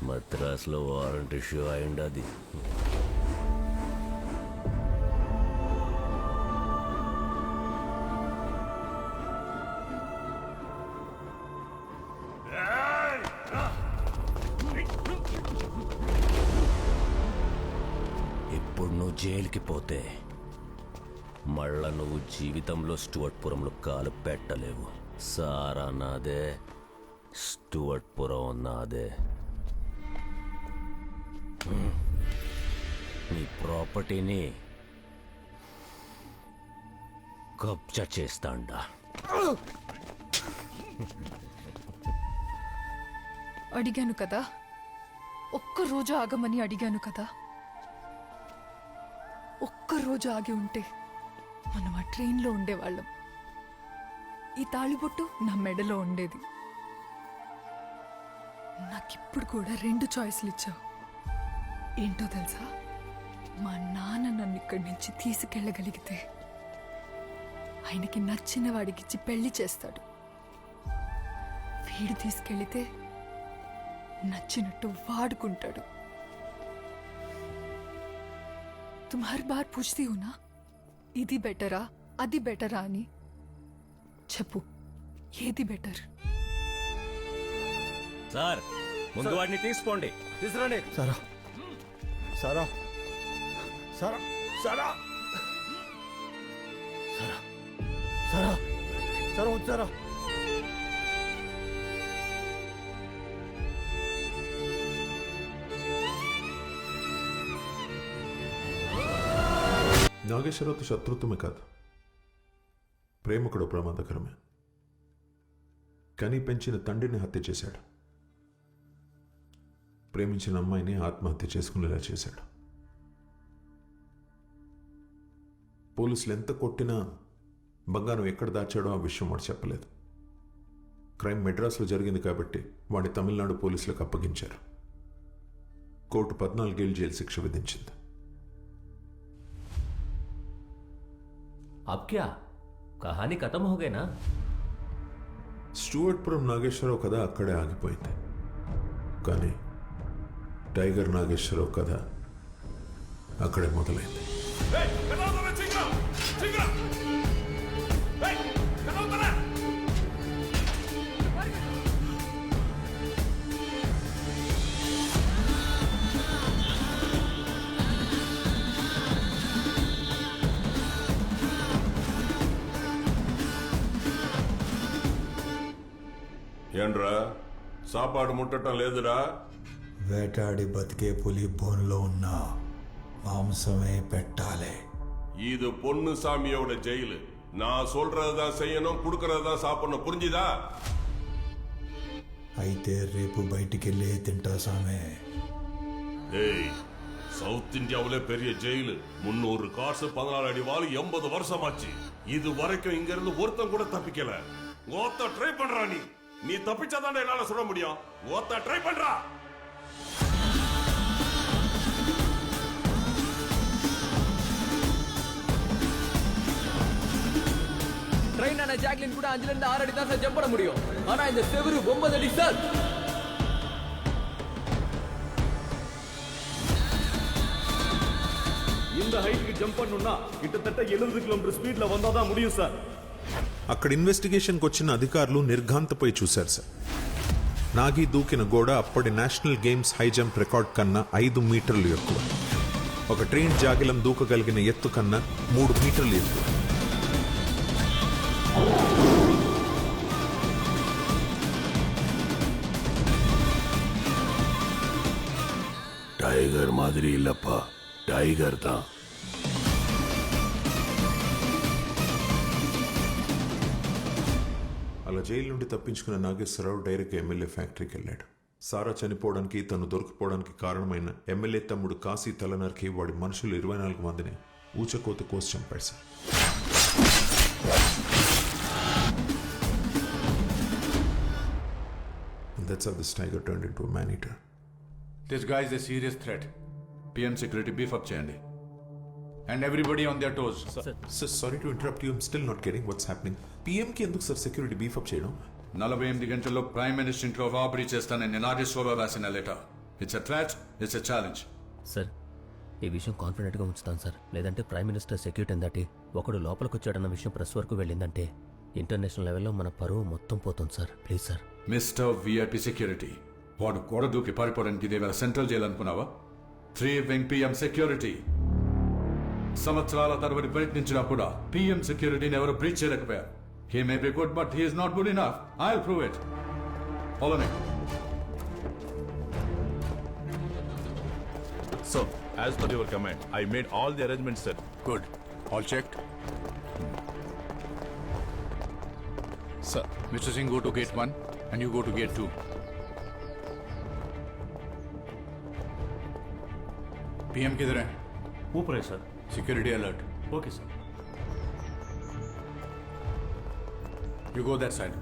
మద్రాసులో వారెంట్ ఇష్యూ అయింది. ఇప్పుడు నువ్వు జైలుకి పోతే మళ్ళా నువ్వు జీవితంలో స్టూవర్ట్పురంలో కాలు పెట్టలేవు. సారా నాదే, స్టూవర్ట్పురం నాదే. నీ ప్రాపర్టీని కబ్జా చేస్తాండా. అడిగాను కదా, ఒక్కరోజు ఆగమని అడిగాను కదా. ఒక్కరోజు ఆగి ఉంటే మనం ఆ ట్రైన్లో ఉండేవాళ్ళం. ఈ తాళిబొట్టు నా మెడలో ఉండేది. నాకిప్పుడు కూడా 2 చాయిస్లు ఇచ్చావు. ఏంటో తెలుసా? మా నాన్న నన్ను ఇక్కడి నుంచి తీసుకెళ్ళగలిగితే ఆయనకి నచ్చిన వాడికిచ్చి పెళ్లి చేస్తాడు. వీడు తీసుకెళ్లితే నచ్చినట్టు వాడుకుంటాడు. तुम हर बार पूछती हो ना, ఇది బెటరా అది బెటరా అని. చెప్పు, ఏది బెటర్? సార్, ముందు వాడిని తీసుకోండి. తీసుకురండి. సారా సారా సారా సారా సారా సారా సారా వచ్చారా? నాగేశ్వరరావుతో శత్రుత్వమే కాదు, ప్రేమ కూడా ప్రమాదకరమే. కానీ పెంచిన తండ్రిని హత్య చేశాడు. ప్రేమించిన అమ్మాయిని ఆత్మహత్య చేసుకునేలా చేశాడు. పోలీసులు ఎంత కొట్టినా బంగారం ఎక్కడ దాచాడో ఆ విషయం వాడు చెప్పలేదు. క్రైమ్ మెడ్రాస్లో జరిగింది కాబట్టి వాడిని తమిళనాడు పోలీసులకు అప్పగించారు. కోర్టు 14 ఏళ్ల జైలు శిక్ష విధించింది. अब क्या कहानी खत्म हो गई ना? స్టూవర్ట్పురం నాగేశ్వరరావు కథ అక్కడే ఆగిపోయింది. కానీ టైగర్ నాగేశ్వరరావు కథ అక్కడే మొదలైంది. ఏంట్రా సాపాడు ముట్టడం లేదురా? వేటాడి బతికే పులి బోన్లో ఉన్న మాంసమే పెట్టాలి. இது பொண்ணு சாமியோட ஜெயிலு. நான் சொல்றதுதான் செய்யணும், குடுக்கறதுதான் சாப்பிடணும், புரிஞ்சுதா? అయితే రేపు బయటికెళ్ళి తింటా సామే. ஏய், சவுத் இந்தியாவிலே பெரிய ஜெயிலு. 300 காசு, 14 அடி வாள், 80 வருஷம் ஆச்சு. இது வரைக்கும் இங்க இருந்து ஒருத்தன் கூட தப்பிக்கல. ஒருத்த ட்ரை பண்றா. நீ தப்பிச்சாதான் என்னால சொல்ல முடியும். ஒருத்த ட்ரை பண்றா. செகண்ட் கூட 5ல இருந்து 6 அடி தான் சார் ஜம்ப் பண்ண முடியும். ஆனா இந்த செவரு 9 அடி சார். இந்த ஹைட்க்கு ஜம்ப் பண்ணனும்னா கிட்டத்தட்ட 70 కిలోమీటర్ స్పీడ్ లో వందాதான் முடியும் సార్. అక్కడ ఇన్వెస్టిగేషన్కి వచ్చిన అధికారులు నిర్ఘాంతపై చూశారు సార్. నాగి దూకిన గోడ అప్పటి national games high jump record కన్నా 5 మీటర్లు ఎక్కువ. ఒక ట్రైన్ జాగిలం దూకగలిగిన ఎత్తు కన్నా 3 మీటర్లు ఎక్కువ. టైగర్ మాదిరి ఇల్లప్ప, టైగర్ దా. అలా జైలు నుండి తప్పించుకున్న నాగేశ్వరరావు డైరెక్ట్గా ఎమ్మెల్యే ఫ్యాక్టరీకి వెళ్ళాడు. సారా చనిపోవడానికి తను దొరికిపోవడానికి కారణమైన ఎమ్మెల్యే తమ్ముడు కాశీ తలనరికి వాడి మనుషులు 24 మందిని ఊచకోత కోసి చంపాడు sir. That's how this tiger turned into a man-eater. This guy is a serious threat. PM security beef up cheyandi. And everybody on their toes. Sir, sorry to interrupt you. I'm still not getting what's happening. PM కి ఎందుకు sir security beef up చేయడం? 48 గంటల్లో prime minister ఇంట్లో robbery చేస్తానని నాగేశ్వరరావు రాసిన letter. It's a threat, it's a challenge. Sir, ఈ విషయం కాన్ఫిడెంట్గా ఉంచుతాను సార్. లేదంటే ప్రైమ్ మినిస్టర్ సెక్యూరిటీ దాటి ఒకడు లోపలికి వచ్చాడన్న విషయం ప్రెస్ వరకు వెళ్ళిందంటే ఇంటర్నేషనల్ లెవెల్లో మన పరువు మొత్తం పోతుంది sir. Please sir. Mister VIP security, వాడు గోడ దూకి పారిపోవడానికి ఇదేవేళ సెంట్రల్ జైలు అనుకున్నావా? 3 వింగ్ పిఎం సెక్యూరిటీ. సంవత్సరాల తరబడి ప్రయత్నించినా కూడా పిఎం సెక్యూరిటీని ఎవరు బ్రీచ్ చేయలేకపోయారు. He may be good, but he is not good enough. I'll prove it. Follow me. So, as per your command, I made all the arrangements, sir. Good. All checked? Sir. Mr. Singh, go to gate 1 and you go to gate 2. PM किधर है? ऊपर है sir. Security alert. Okay, sir. You go that side.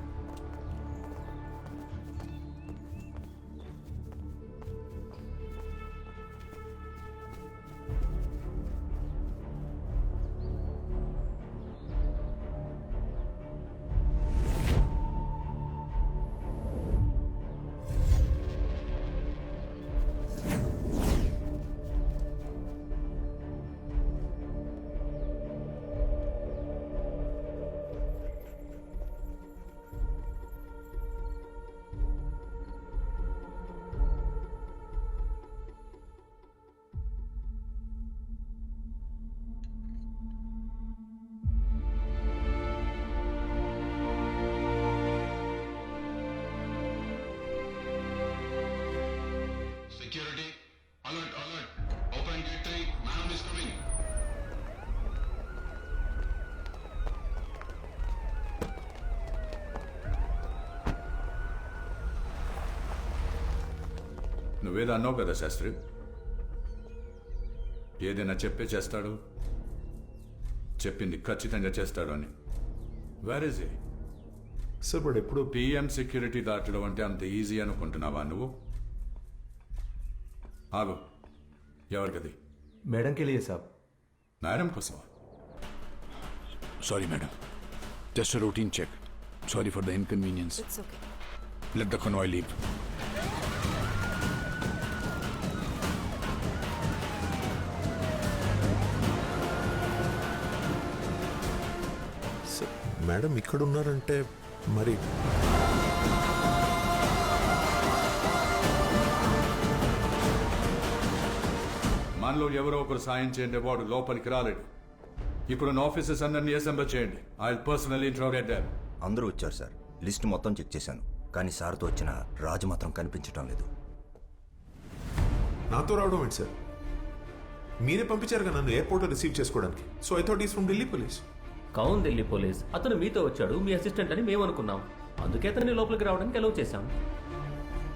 Security, alert, alert. Open gate 3, madam is coming. నువ్వేదో అన్నావు కదా శాస్త్రి, ఏదైనా చెప్పే చేస్తాడు, చెప్పింది ఖచ్చితంగా చేస్తాడు అని. Where is a sir? వాడు ఎప్పుడు పిఎం సెక్యూరిటీ దాటడం అంటే అంత ఈజీ అనుకుంటున్నావా నువ్వు? ఆగు. ఎవరికది? मैडम के लिए साहब. మేడం కోసమా? Sorry madam, just routine check. Sorry for the inconvenience. Let the convoy leave. Madam ఇక్కడ ఉన్నారంటే మరి మనలో ఎవరో ఒకరు సాయం చేయండి, వాడు లోపలికి రాలేడు. ఇప్పుడు నా ఆఫీసర్స్ అందరినీ అసెంబ్లీ చేయండి. I will personally interrogate them. అందరూ వచ్చారు సార్. లిస్ట్ మొత్తం చెక్ చేశాను, కానీ సార్తో వచ్చిన రాజు మాత్రం కనిపించడం లేదు. నాతో రావడం ఏంటి సార్? మీరే పంపించారుగా నన్ను ఎయిర్పోర్ట్లో రిసీవ్ చేసుకోవడానికి. So I thought is from Delhi police. కౌన్ ఢిల్లీ పోలీస్. అతను మీతో వచ్చాడు, మీ అసిస్టెంట్ అని మేము అనుకున్నాం. అందుకే అతన్ని లోపలికి రావడానికి అలౌ చేశాం.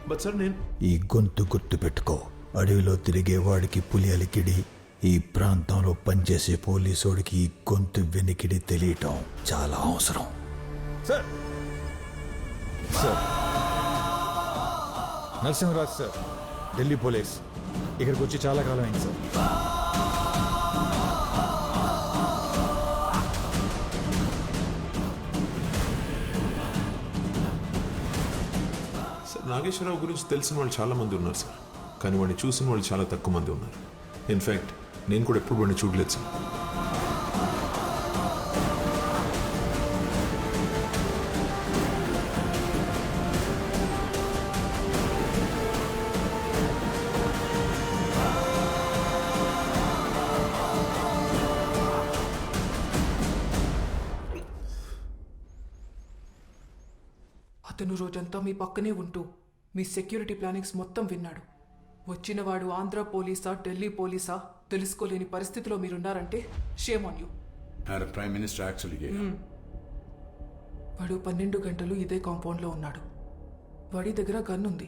బట్ సార్ నేను ఈ గొంతు గుర్తు పెట్టుకో. అడవిలో తిరిగేవాడికి పులి అలికిడి, ఈ ప్రాంతంలో పనిచేసే పోలీసోడికి ఈ గొంతు వెనికిడి తెలియటం చాలా అవసరం. Sir sir Narasimharaj sir, Delhi police. ఇక్కడికి వచ్చి చాలా కాలం అయింది సార్. నాగేశ్వరరావు గురించి తెలిసిన వాళ్ళు చాలా మంది ఉన్నారు సార్, కానీ వాడిని చూసిన వాళ్ళు చాలా తక్కువ మంది ఉన్నారు. ఇన్ఫ్యాక్ట్ నేను కూడా ఎప్పుడు వాడిని చూడలేదు సార్. అతను రోజంతా మీ పక్కనే ఉంటూ మీ సెక్యూరిటీ ప్లానింగ్స్ మొత్తం విన్నాడు. వచ్చినవాడు ఆంధ్ర పోలీసా ఢిల్లీ పోలీసా తెలుసుకోలేని పరిస్థితిలో మీరున్నారంటే shame on you. Prime minister actually వాడు 12 గంటలు ఇదే కాంపౌండ్లో ఉన్నాడు. వాడి దగ్గర గన్ ఉంది,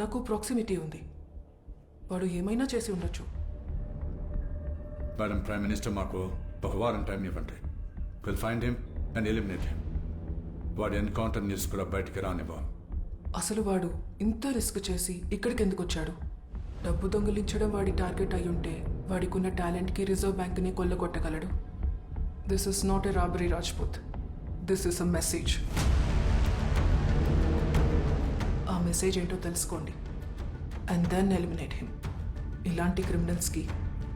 నాకు ప్రాక్సిమిటీ ఉంది. వాడు ఏమైనా చేసి ఉండొచ్చు. మేడం, ప్రైమ్ మినిస్టర్ మాకు ఒక వారం టైం ఇవ్వండి. Will find him and eliminate him. వాడి ఎన్కౌంటర్ న్యూస్ కూడా బయటికి రానివ్వం. అసలు వాడు ఇంత రిస్క్ చేసి ఇక్కడికి ఎందుకు వచ్చాడు? డబ్బు దొంగిలించడం వాడి టార్గెట్ అయి ఉంటే వాడికున్న టాలెంట్కి రిజర్వ్ బ్యాంక్ని కొల్లగొట్టగలడు. This is not a robbery Rajput, this is a message. ఆ మెసేజ్ ఏంటో తెలుసుకోండి అండ్ దెన్ ఎలిమినేట్ హిమ్. ఇలాంటి క్రిమినల్స్కి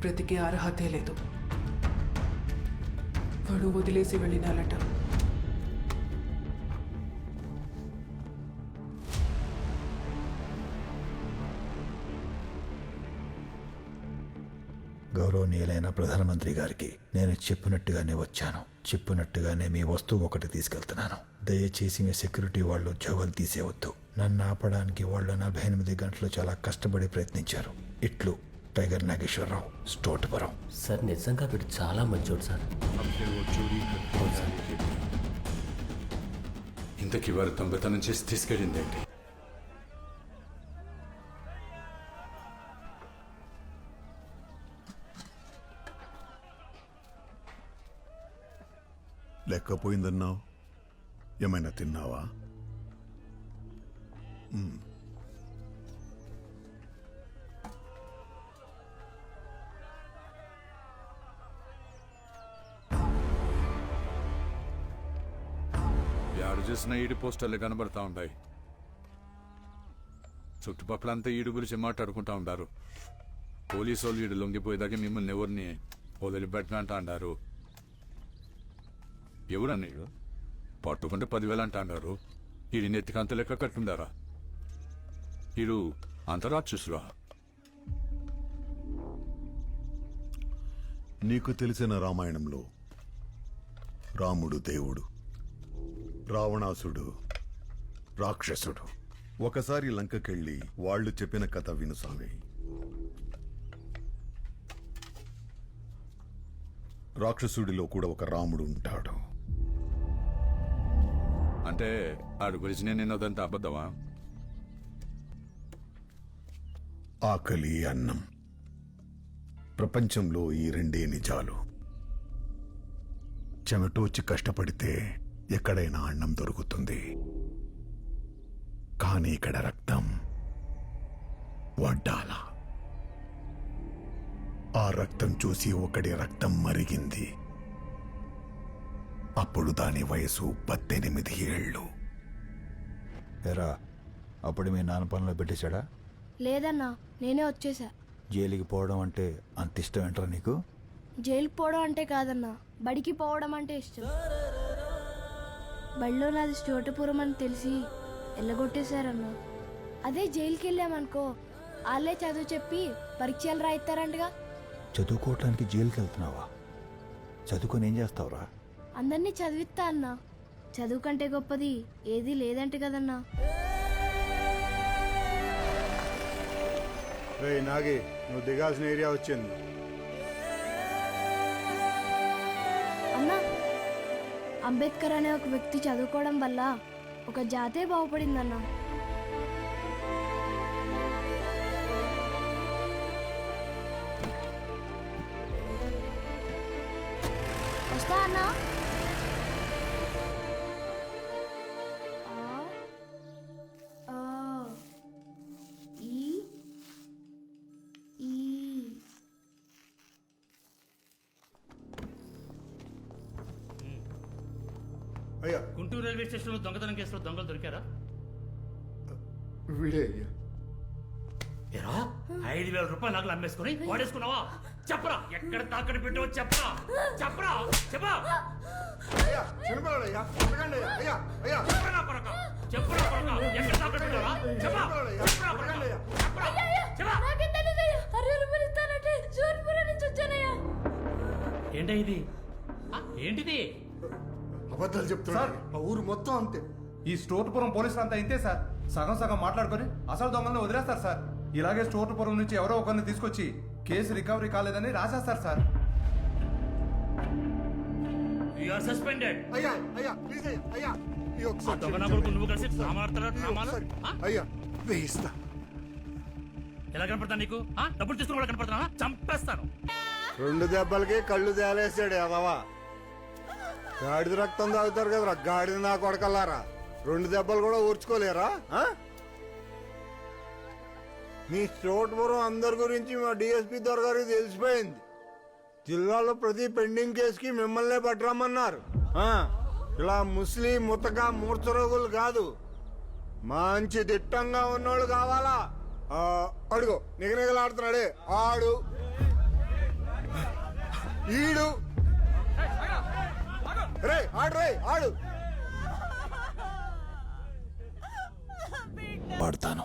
బ్రతికే అర్హతే లేదు. వాడు వదిలేసి వెళ్ళిన లెటర్ గౌరవనీయులైన ప్రధానమంత్రి గారికి నేను చెప్పినట్టుగానే వచ్చాను. చెప్పినట్టుగానే మీ వస్తువు ఒకటి తీసుకెళ్తున్నాను. దయచేసి మీ సెక్యూరిటీ వాళ్ళు ఉద్యోగాలు తీసేవద్దు. నన్ను ఆపడానికి వాళ్ళు 48 గంటలు చాలా కష్టపడి ప్రయత్నించారు. ఇట్లు టైగర్ నాగేశ్వరరావు, స్టోటపురం. సార్ నిజంగా వీడు చాలా మంచోడు సార్. ఇంతకీ వారు దొంగతనం చేసి తీసుకెళ్ళింది ఏంటి? లెక్కపోయిందన్నావు, ఏమైనా తిన్నావా? ఎవరు చూసిన ఈడు పోస్టర్లు కనబడతా ఉంటాయి. చుట్టుపక్కలంతా ఈడు గురించి మాట్లాడుకుంటా ఉంటారు. పోలీసు వాళ్ళు ఈడు లొంగిపోయేదాకా మిమ్మల్ని ఎవరిని వదిలిపెట్టనంట అన్నారు. ఎవరన్నా ఈడు? పట్టుకుంటే 10,000 అంట అన్నారు. ఈడి నెత్తికి అంత లెక్క కట్టుండారా? ఈడు అంతరాక్షసురా? నీకు తెలిసిన రామాయణంలో రాముడు దేవుడు, రావణాసుడు రాక్షసుడు. ఒకసారి లంకకెళ్ళి వాళ్ళు చెప్పిన కథ విను స్వామి. రాక్షసుడిలో కూడా ఒక రాముడు ఉంటాడు. అంటే ఆడు గురించి నేను నిన్నదంతా అబద్ధమా? ఆకలి, అన్నం, ప్రపంచంలో ఈ రెండే నిజాలు. చెమటోచి కష్టపడితే ఎక్కడైనా అన్నం దొరుకుతుంది, కానీ ఇక్కడ రక్తం వడ్డాల. ఆ రక్తం చూసి ఒకడి రక్తం మరిగింది. అప్పుడు దాని వయసు 18 ఏళ్ళు. ఎరా, అప్పుడు మీ నాన్న పనిలో పెట్టేశాడా? లేదన్నా, నేనే వచ్చేసా. జైలుకి పోవడం అంటే అంత ఇష్టం ఏంట్రా నీకు? జైలుకి పోవడం అంటే కాదన్నా, బడికి పోవడం అంటే ఇష్టం. బడిలో నాది చోటపురం అని తెలిసి ఎల్లగొట్టేశారన్నా. అదే జైలుకి వెళ్ళామనుకో, వాళ్ళే చదువు చెప్పి పరీక్షలు రాయిస్తారంటగా. చదువుకోవటానికి జైలుకి వెళ్తున్నావా? చదువుకొని ఏం చేస్తావురా? అందరినీ చదివిస్తా అన్నా. చదువు కంటే గొప్పది ఏదీ లేదంటే కదన్నా. నాగి, నువ్వు దిగాల్సిన ఏరియా వచ్చింది. అన్నా, అంబేద్కర్ అనే ఒక వ్యక్తి చదువుకోవడం వల్ల ఒక జాతే బాగుపడిందన్నా. వస్తా అన్నా. గుంటూరు రైల్వే స్టేషన్లో దొంగతనం కేసులో దొంగలు దొరికారా? వీడే అయ్యా. 5,000 రూపాయలు నగలు అమ్మేసుకుని వాడేసుకున్నావా? చెప్పరా, ఎక్కడ తాకట్టు పెట్టావో చెప్పరా, చెప్పరా, చెప్పా. అయ్యా చిన్నపిల్లడయ్యా, అడగండి అయ్యా. అయ్యా అయ్యా చెప్పరా కొరక, చెప్పరా కొరక, ఎక్కడ తాకట్టు పెట్టావా? చెప్పా, చెప్పరా కొరక, చెప్పరా, చెప్పా. ఏంటి ఇది? ఏంటిది? అబద్ధాలు చెప్తున్నారు. మా ఊరు మొత్తం అంతే. ఈ స్టోర్పురం పోలీసులు అంతా ఇంతే సార్. సగం సగం మాట్లాడుకొని అసలు దొంగలను వదిలేస్తారు సార్. ఇలాగే స్టోర్పురం నుంచి ఎవరో ఒకరిని తీసుకొచ్చి కేసు రికవరీ కాలేదని రాసేస్తారు సార్. You are suspended. అయ్యా అయ్యా ప్లీజ్ అయ్యా. అయ్యా ఈ ఆ ఒకసారి దొంగ నా కొడుకు నువ్వు కలిసి డ్రామాలు అయ్యా వేయిస్తా. ఎలా కనపడతా నీకు? డబ్బులు తీసుకుని కూడా కనపడతా? చంపేస్తాను. 2 దెబ్బలకి కళ్ళు తేలేసాడు ఎదవా. గాడిద రక్తం తాగుతారు కదరా గాడిద నా కొడకల్లారా. 2 దెబ్బలు కూడా ఊర్చుకోలేరా? మీ స్టోర్పురం అందరి గురించి మా డిఎస్పీ గారికి తెలిసిపోయింది. జిల్లాలో ప్రతి పెండింగ్ కేసుకి మిమ్మల్నే పట్టరమ్మన్నారు. ఇలా ముస్లిం ముతక మూర్చరోగులు కాదు, మంచి దిట్టంగా ఉన్నోళ్ళు కావాలా? అడుగు నిగనిగలాడుతున్నాడే ఆడు, ఈడు. రే ఆడు, రే ఆడు. పడతాను.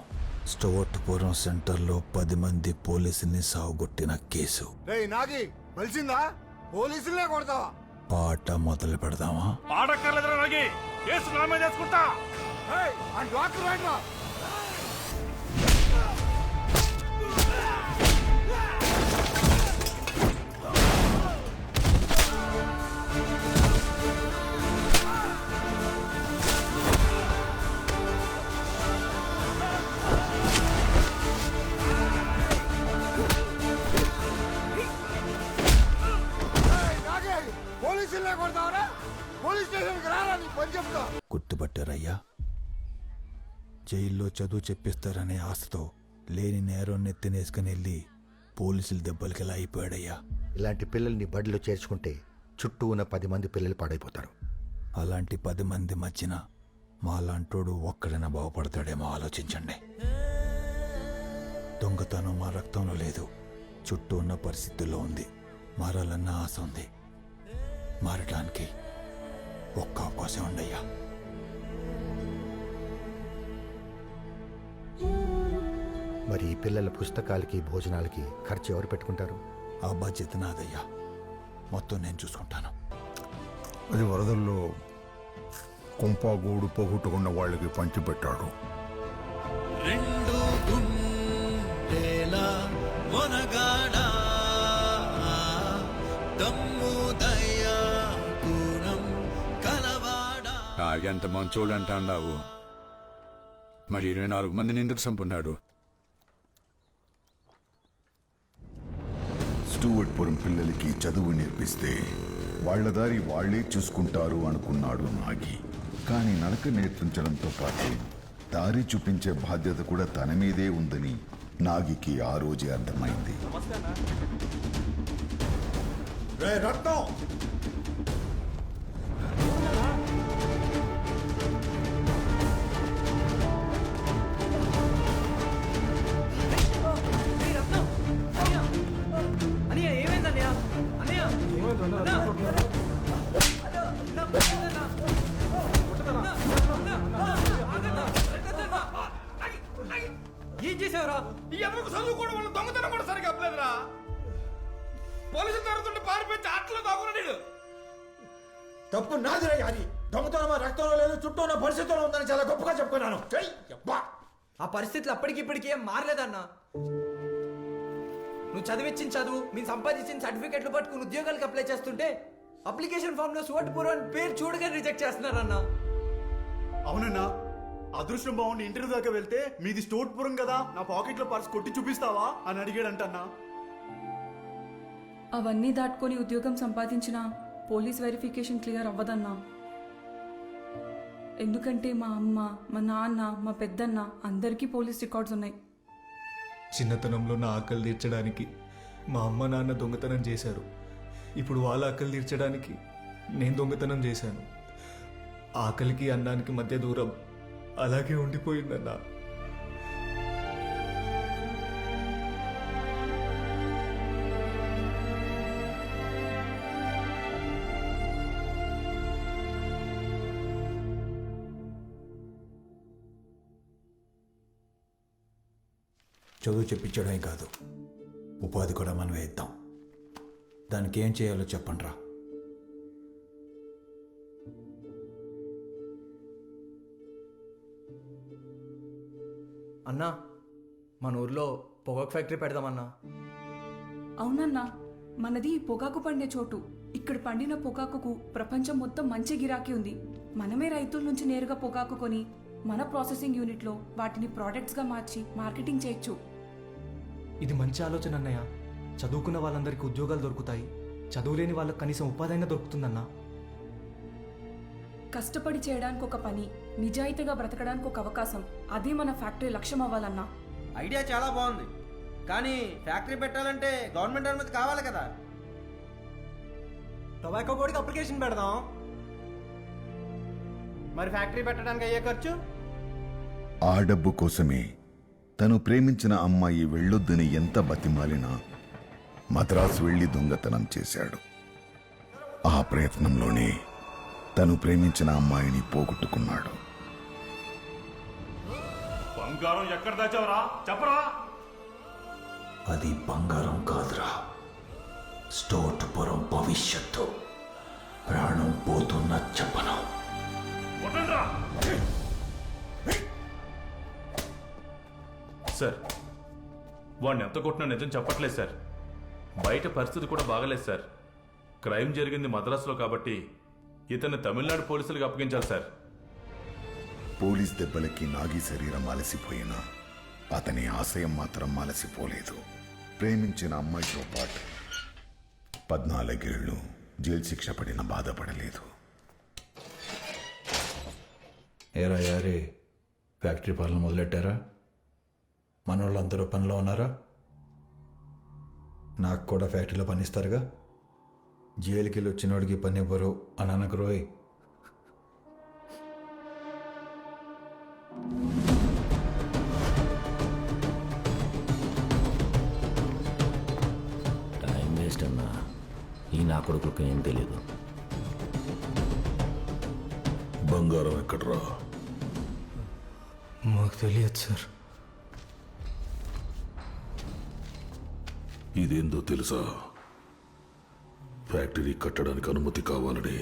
స్టోర్పురం సెంటర్లో 10 మంది పోలీసుల్ని సాగుగొట్టిన కేసు. రే నాగి బలిసిందా? పోలీసులే కొడతావా? పాట మొదలు పెడదామా? పాడక్కర్లేదురా నాగి, కేసు నా మీద వేసుకుంటా. పోలీసులే కొడతావరా? పోలీస్ స్టేషన్కి రారా, నీ పని చెప్తా. గుర్తుపట్టారయ్యా? జైల్లో చదువు చెప్పిస్తారనే ఆశతో లేని నేరం నెత్తినేసుకుని వెళ్ళి పోలీసుల దెబ్బలకి ఎలా అయిపోయాడయ్యా. ఇలాంటి పిల్లల్ని బడిలో చేర్చుకుంటే చుట్టూ ఉన్న 10 మంది పిల్లలు పాడైపోతారు. అలాంటి 10 మంది మధ్యన మాలాంటోడు ఒక్కడైనా బాగుపడతాడేమో ఆలోచించండి. దొంగతనం మా రక్తంలో లేదు, చుట్టూ ఉన్న పరిస్థితుల్లో ఉంది. మారాలన్న ఆశ ఉంది. మారటానికి ఒక్క అవకాశం ఉండయ్యా. మరి ఈ పిల్లల పుస్తకాలకి భోజనాలకి ఖర్చు ఎవరు పెట్టుకుంటారు? ఆ బాధ్యత నాదయ్యా, మొత్తం నేను చూసుకుంటాను. అది వరదల్లో కుంపాగూడు పోగొట్టుకున్న వాళ్ళకి పంచిపెట్టాడు. ఎంత మంచోడు అంటా అన్నావు, మరి 24 మందిని ఎందుకు చంపున్నాడు? స్టూవర్ట్పురం పిల్లలకి చదువు నేర్పిస్తే వాళ్ల దారి వాళ్లే చూసుకుంటారు అనుకున్నాడు నాగి. కానీ నడక నేర్పించడంతో పాటు దారి చూపించే బాధ్యత కూడా తన మీదే ఉందని నాగికి ఆ రోజే అర్థమైంది. ఏం చేసావురా? ఈ అమ్మకు చదువు కూడా వాళ్ళు దొంగతనం కూడా సరిగా అప్పలేదురా. పోలీసులు తరుగుతుంటే పారిపోయి చాట్లో దాగున్నా నేను. తప్పు నాదిరా అది. దొంగతనం మా రక్తంలో లేదు, చుట్టూ ఉన్న పరిస్థితుల్లో ఉందని చాలా గొప్పగా చెప్పుకున్నాను. ఆ పరిస్థితులు అప్పటికిప్పటికి ఏం మారలేదన్నా. నువ్వు చదివించిన చదువు, మీరు సంపాదించిన సర్టిఫికెట్లు పట్టుకుని ఉద్యోగాలకు అప్లై చేస్తుంటే అప్లికేషన్ ఫామ్ లో స్టూవర్ట్పురం అని పేరు చూడగానే రిజెక్ట్ చేస్తున్నారన్నా. అవునన్నా, అదృష్టం బాగుండి ఇంటర్వ్యూ దాకా వెళ్తే మీది స్టోర్పురం కదా, నా పాకెట్లో పర్స్ కొట్టి చూపిస్తావా అని అడిగాడంటన్నా. అవన్నీ దాటుకొని ఉద్యోగం సంపాదించిన పోలీస్ వెరిఫికేషన్ క్లియర్ అవ్వదన్నా. ఎందుకంటే మా అమ్మ, మా నాన్న, మా పెద్దన్న అందరికీ పోలీస్ రికార్డ్స్ ఉన్నాయి. చిన్నతనంలో నా ఆకలి తీర్చడానికి మా అమ్మ నాన్న దొంగతనం చేశారు. ఇప్పుడు వాళ్ళ ఆకలి తీర్చడానికి నేను దొంగతనం చేశాను. ఆకలికి అన్నానికి మధ్య దూరం అలాగే ఉండిపోయిందన్నా. చదువు చెప్పించడమే కాదు, ఉపాధి కూడా మనమే ఇద్దాం. దానికి ఏం చేయాలో చెప్పండి రా. అన్నా, మన ఊర్లో పొగాకు ఫ్యాక్టరీ పెడదామన్నా. అవునన్నా, మనది పొగాకు పండే చోటు. ఇక్కడ పండిన పొగాకుకు ప్రపంచం మొత్తం మంచి గిరాకీ ఉంది. మనమే రైతుల నుంచి నేరుగా పొగాకు కొని మన ప్రాసెసింగ్ యూనిట్లో వాటిని ప్రోడక్ట్స్గా మార్చి మార్కెటింగ్ చేయొచ్చు. ఇది మంచి ఆలోచన అన్నయ్య. చదువుకున్న వాళ్ళందరికీ ఉద్యోగాలు దొరుకుతాయి, చదువులేని వాళ్ళకి కనీసం ఉపాధి అయినా దొరుకుతుందన్నా. కష్టపడి చేయడానికి ఒక పని, నిజాయితీగా బ్రతకడానికి ఒక అవకాశం, అదే మన ఫ్యాక్టరీ లక్ష్యం అవ్వాలన్నా. ఐడియా చాలా బాగుంది, కానీ ఫ్యాక్టరీ పెట్టాలంటే గవర్నమెంట్ అనుమతి కావాలి కదా. టొబాకో బోర్డుకి అప్లికేషన్ పెడదాం. మరి ఫ్యాక్టరీ పెట్టడానికి అయ్యే ఖర్చు? ఆ డబ్బు కోసమే తను ప్రేమించిన అమ్మాయి వెళ్ళొద్దని ఎంత బతిమాలినా మద్రాసు వెళ్లి దొంగతనం చేశాడు. ఆ ప్రయత్నంలోనే తను ప్రేమించిన అమ్మాయిని పోగొట్టుకున్నాడు. బంగారం ఎక్కడ దాచావురా చెప్పరా? అది బంగారం కాదురా, స్టోర్పురం భవిష్యత్తు. ప్రాణం పోతున్న చెప్పను. సార్, వాడిని ఎంత కొట్టినా నిజం చెప్పట్లేదు సార్. బయట పరిస్థితి కూడా బాగలేదు సార్. క్రైమ్ జరిగింది మద్రాసులో కాబట్టి ఇతన్ని తమిళనాడు పోలీసులకు అప్పగించాలి సార్. పోలీస్ దెబ్బలకి నాగి శరీరం అలసిపోయినా అతని ఆశయం మాత్రం అలసిపోలేదు. ప్రేమించిన అమ్మాయితో పాటు 14 ఏళ్ళు జైలు శిక్ష పడిన బాధపడలేదు. ఏరా యారే, ఫ్యాక్టరీ పనులు మొదలెట్టారా? మన వాళ్ళందరూ పనిలో ఉన్నారా? నాకు కూడా ఫ్యాక్టరీలో పనిస్తారుగా. జైలుకి వెళ్ళి వచ్చినోడికి పని ఇవ్వరు అని అనకు రోయ్. టైం వేస్ట్ అన్నా. ఈ నా కొడుకులకు ఏం తెలీదు. బంగారం ఎక్కడ్రా? మాకు తెలియదు సార్. ఇదేందో తెలుసా? ఫ్యాక్టరీ కట్టడానికి అనుమతి కావాలని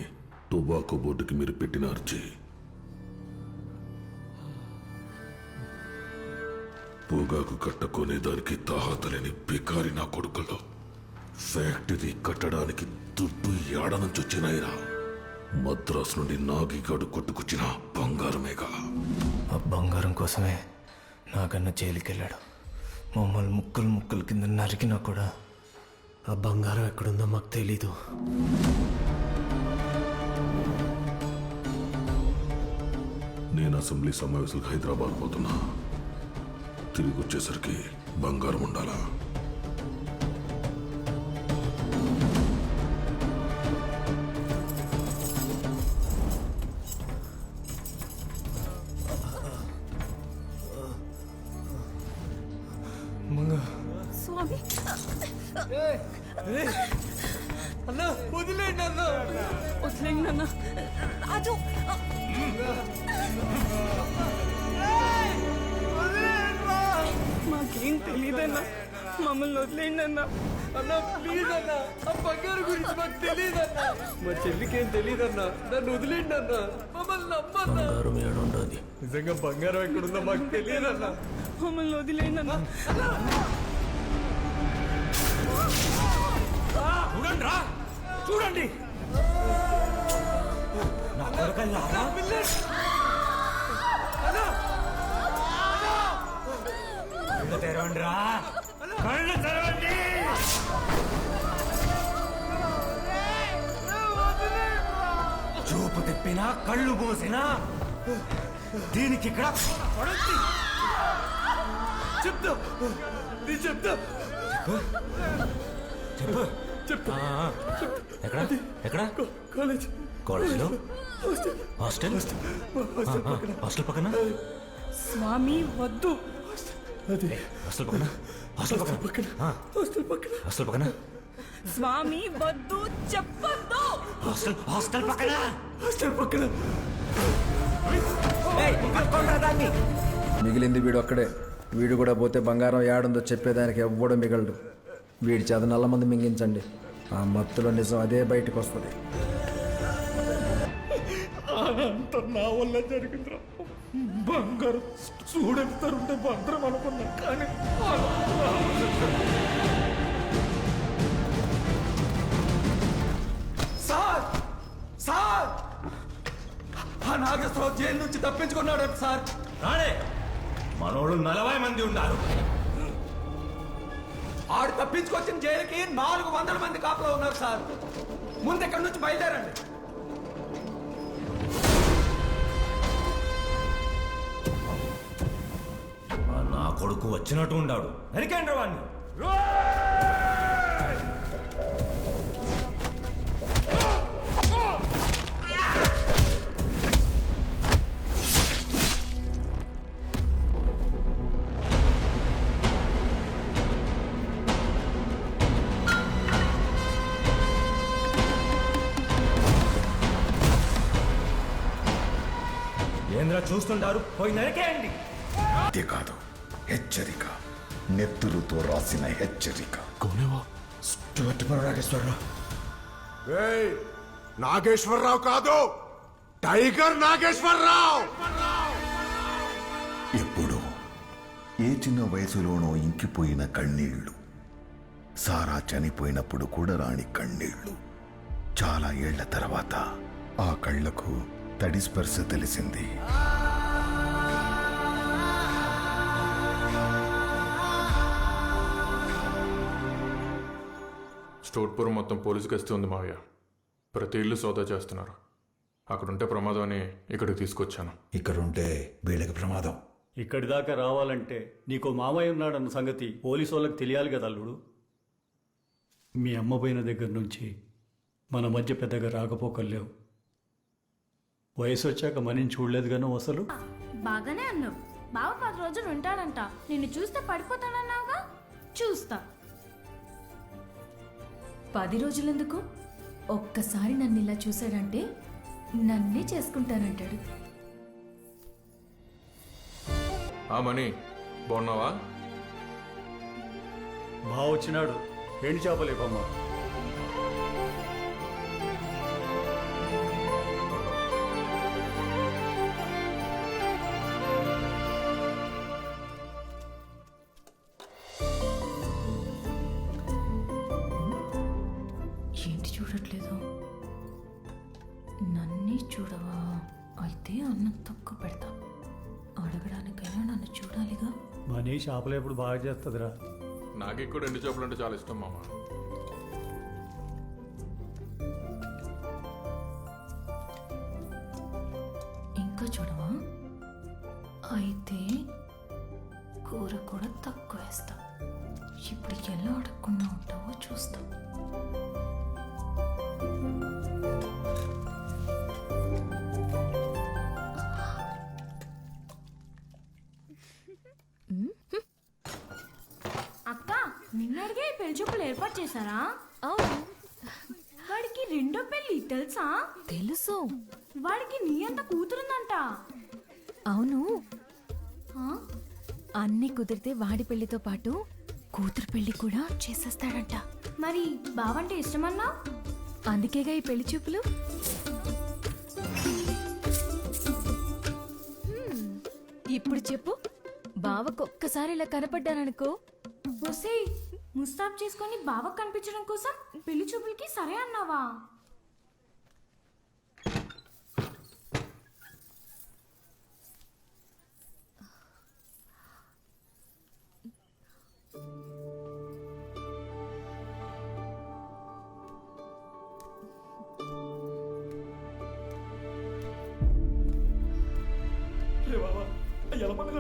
టొబాకో బోర్డుకి మీరు పెట్టిన అర్జీ. పొగాకు కట్టుకునే దానికి తాహతలేని బికారి నా కొడుకులో ఫ్యాక్టరీ కట్టడానికి దుడ్డు ఏడ నుంచి వచ్చినాయిరా? మద్రాసు నుండి నాగిగాడు కొట్టుకొచ్చిన బంగారమేగా. ఆ బంగారం కోసమే నాకన్నా జైలుకి వెళ్ళాడు. మమ్మల్ని ముక్కలు ముక్కలు కింద నరికినా కూడా ఆ బంగారం ఎక్కడుందో మాకు తెలీదు. నేను అసెంబ్లీ సమావేశాలకు హైదరాబాద్ పోతున్నా. తిరిగి వచ్చేసరికి బంగారం ఉండాలా? స్వామి, అన్నా వదిలేండి అన్నా. వదిలేండి అన్న. రాజు, మాకేం తెలియదన్నా, మమ్మల్ని వదిలేండి అన్న. అన్నా ప్లీజ్ అన్నా, ఆ బంగారు గురించి మాకు తెలియదు అన్నా. మా చెల్లికేం తెలియదు అన్నా, నన్ను వదిలేండి అన్నా. మమ్మల్ని నమ్మన్నా. బంగారం ఏడుండదు. నిజంగా బంగారం ఎక్కడుందో మాకు తెలియదు అన్నా. మమ్మల్ని వదిలేండి అన్న. చూడండి రా, చూడండి. నా కొడుకల్లారా? కళ్ళు తెరవండి రా, కళ్ళు తెరవండి. చూపు తిప్పినా కళ్ళు పోసినా దీనికి ఇక్కడ పడుద్ది. చెప్తా, నీ చెప్తా. చెప్పు చెప్పు. ఎక్కడ ఎక్కడ? కాలేజ్. కాలేజ్లో? హాస్టల్? హాస్టల్ పక్కన? స్వామి వద్దు. హాస్టల్ పక్కన? హాస్టల్ పక్కన? హాస్టల్ పక్కన? స్వామి వద్దు, చెప్పొద్దు. హాస్టల్ పక్కన? హాస్టల్ పక్కన. మిగిలింది వీడు అక్కడే. వీడు కూడా పోతే బంగారం ఏడుందో చెప్పేదానికి ఎవ్వడూ మిగలడు. వీడి చేత నల్ల మంది మింగించండి. ఆ మత్తులో నిజం అదే బయటకు వస్తుంది. అంత నా వల్ల జరిగిందిరా. బంగారు చూడెత్తారుంటే భద్రం అనుకున్నా కానీ సార్ సార్ ఆ నాగేశ్వరరావు జైలు నుంచి తప్పించుకున్నాడు సార్. రాడే మనోళ్ళు 40 మంది ఉన్నారు. ఆడు తప్పించుకొచ్చిన జైలుకి 400 మంది కాపలా ఉన్నారు సార్. ముందు ఎక్కడి నుంచి బయలుదేరండి. నా కొడుకు వచ్చినట్టు ఉండాడు. నరికేంద్ర వాడిని. ఏంద్ర చూస్తుంటారు, పోయి నరికేయండి. అంతేకాదు, హెచ్చరిక, నెత్తురుతో రాసిన హెచ్చరిక. నాగేశ్వరరావు కాదు, టైగర్ నాగేశ్వరరావు. ఎప్పుడు ఏ చిన్న వయసులోనో ఇంకిపోయిన కన్నీళ్లు, సారా చనిపోయినప్పుడు కూడా రాని కన్నీళ్లు. చాలా ఏళ్ల తర్వాత ఆ కళ్లకు తడి స్పర్శ తెలిసింది. స్టోట్పురం మొత్తం పోలీసు గస్తీ ఉంది మావయ్య. ప్రతి ఇల్లు సోదా చేస్తున్నారు. అక్కడుంటే ప్రమాదం అని ఇక్కడికి తీసుకొచ్చాను. ఇక్కడుంటే వీళ్ళకి ప్రమాదం. ఇక్కడి దాకా రావాలంటే నీకో మామయ్య ఉన్నాడన్న సంగతి పోలీసు వాళ్ళకి తెలియాలి కదా అల్లుడు. మీ అమ్మ పోయిన దగ్గర నుంచి మన మధ్య పెద్దగా రాకపోకలేవు. వయసు వచ్చాక మనిని చూడలేదు గాను అసలు. బాగానే అన్నావు. బావ 10 రోజులు ఉంటాడంట. నిన్ను చూస్తే పడిపోతానన్నావుగా. చూస్తా. 10 రోజులెందుకు? ఒక్కసారి నన్ను ఇలా చూశాడంటే నన్నే చేసుకుంటానంటాడు. ఆ మణి, బాగున్నావా? బావ వచ్చినాడు. ఎండి చేపలేపమ్మా. ఏంటి చూడట్లేదు? నన్నే చూడవా? అయితే అన్నం తక్కువ పెడతా. అడగడానికైనా నన్ను చూడాలిగా. మనీ చేపలు ఎప్పుడు బాగా చేస్తుందిరా. నాకు ఎక్కువ ఎండు చేపలు అంటే చాలా ఇష్టం మామ. ఇంకా చూడవా? అయితే కూర కూడా తక్కువ వేస్తా. ఇప్పుడు ఎలా అడగకుండా ఉంటావో చూస్తా. అక్క, నిన్నడిగే పెళ్లి చూపులు ఏర్పాటు చేశారా? అవును. వాడికి రెండో పెళ్లి తెలుసా? తెలుసు. వాడికి నీ అంత కూతురుందంట. అవును. అన్నీ కుదిరితే వాడి పెళ్లితో పాటు కూతురు పెళ్లి కూడా చేసేస్తాడంట. మరి బావంటే ఇష్టమన్నా? అందుకేగా ఈ పెళ్లి చూపులు. ఇప్పుడు చెప్పు, బావకు ఒక్కసారి ఇలా కనపడ్డాననుకో. వస్తే ముస్తాబ్ చేసుకొని బావకు కనిపించడం కోసం పెళ్లి చూపులకి సరే అన్నావా?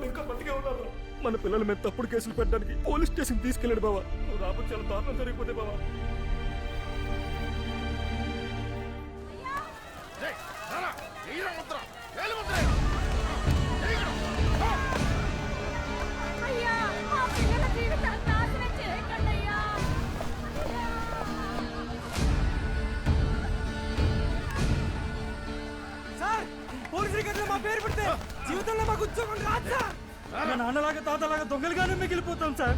ఇంకా బతికే ఉన్నారు. మన పిల్లల మీద తప్పుడు కేసులు పెట్టడానికి పోలీస్ స్టేషన్ తీసుకెళ్ళాడు బావా. నువ్వు రాబోతు చాలా దారుణం జరిగిపోతే బావా. సార్, పోలీస్ రికార్డులో మా పేరు పెడితే జీవితంలో మాకు ఉద్యోగం రాదు సార్. మా నాన్నలాగా తాతలాగా దొంగలుగానే మిగిలిపోతాం సార్.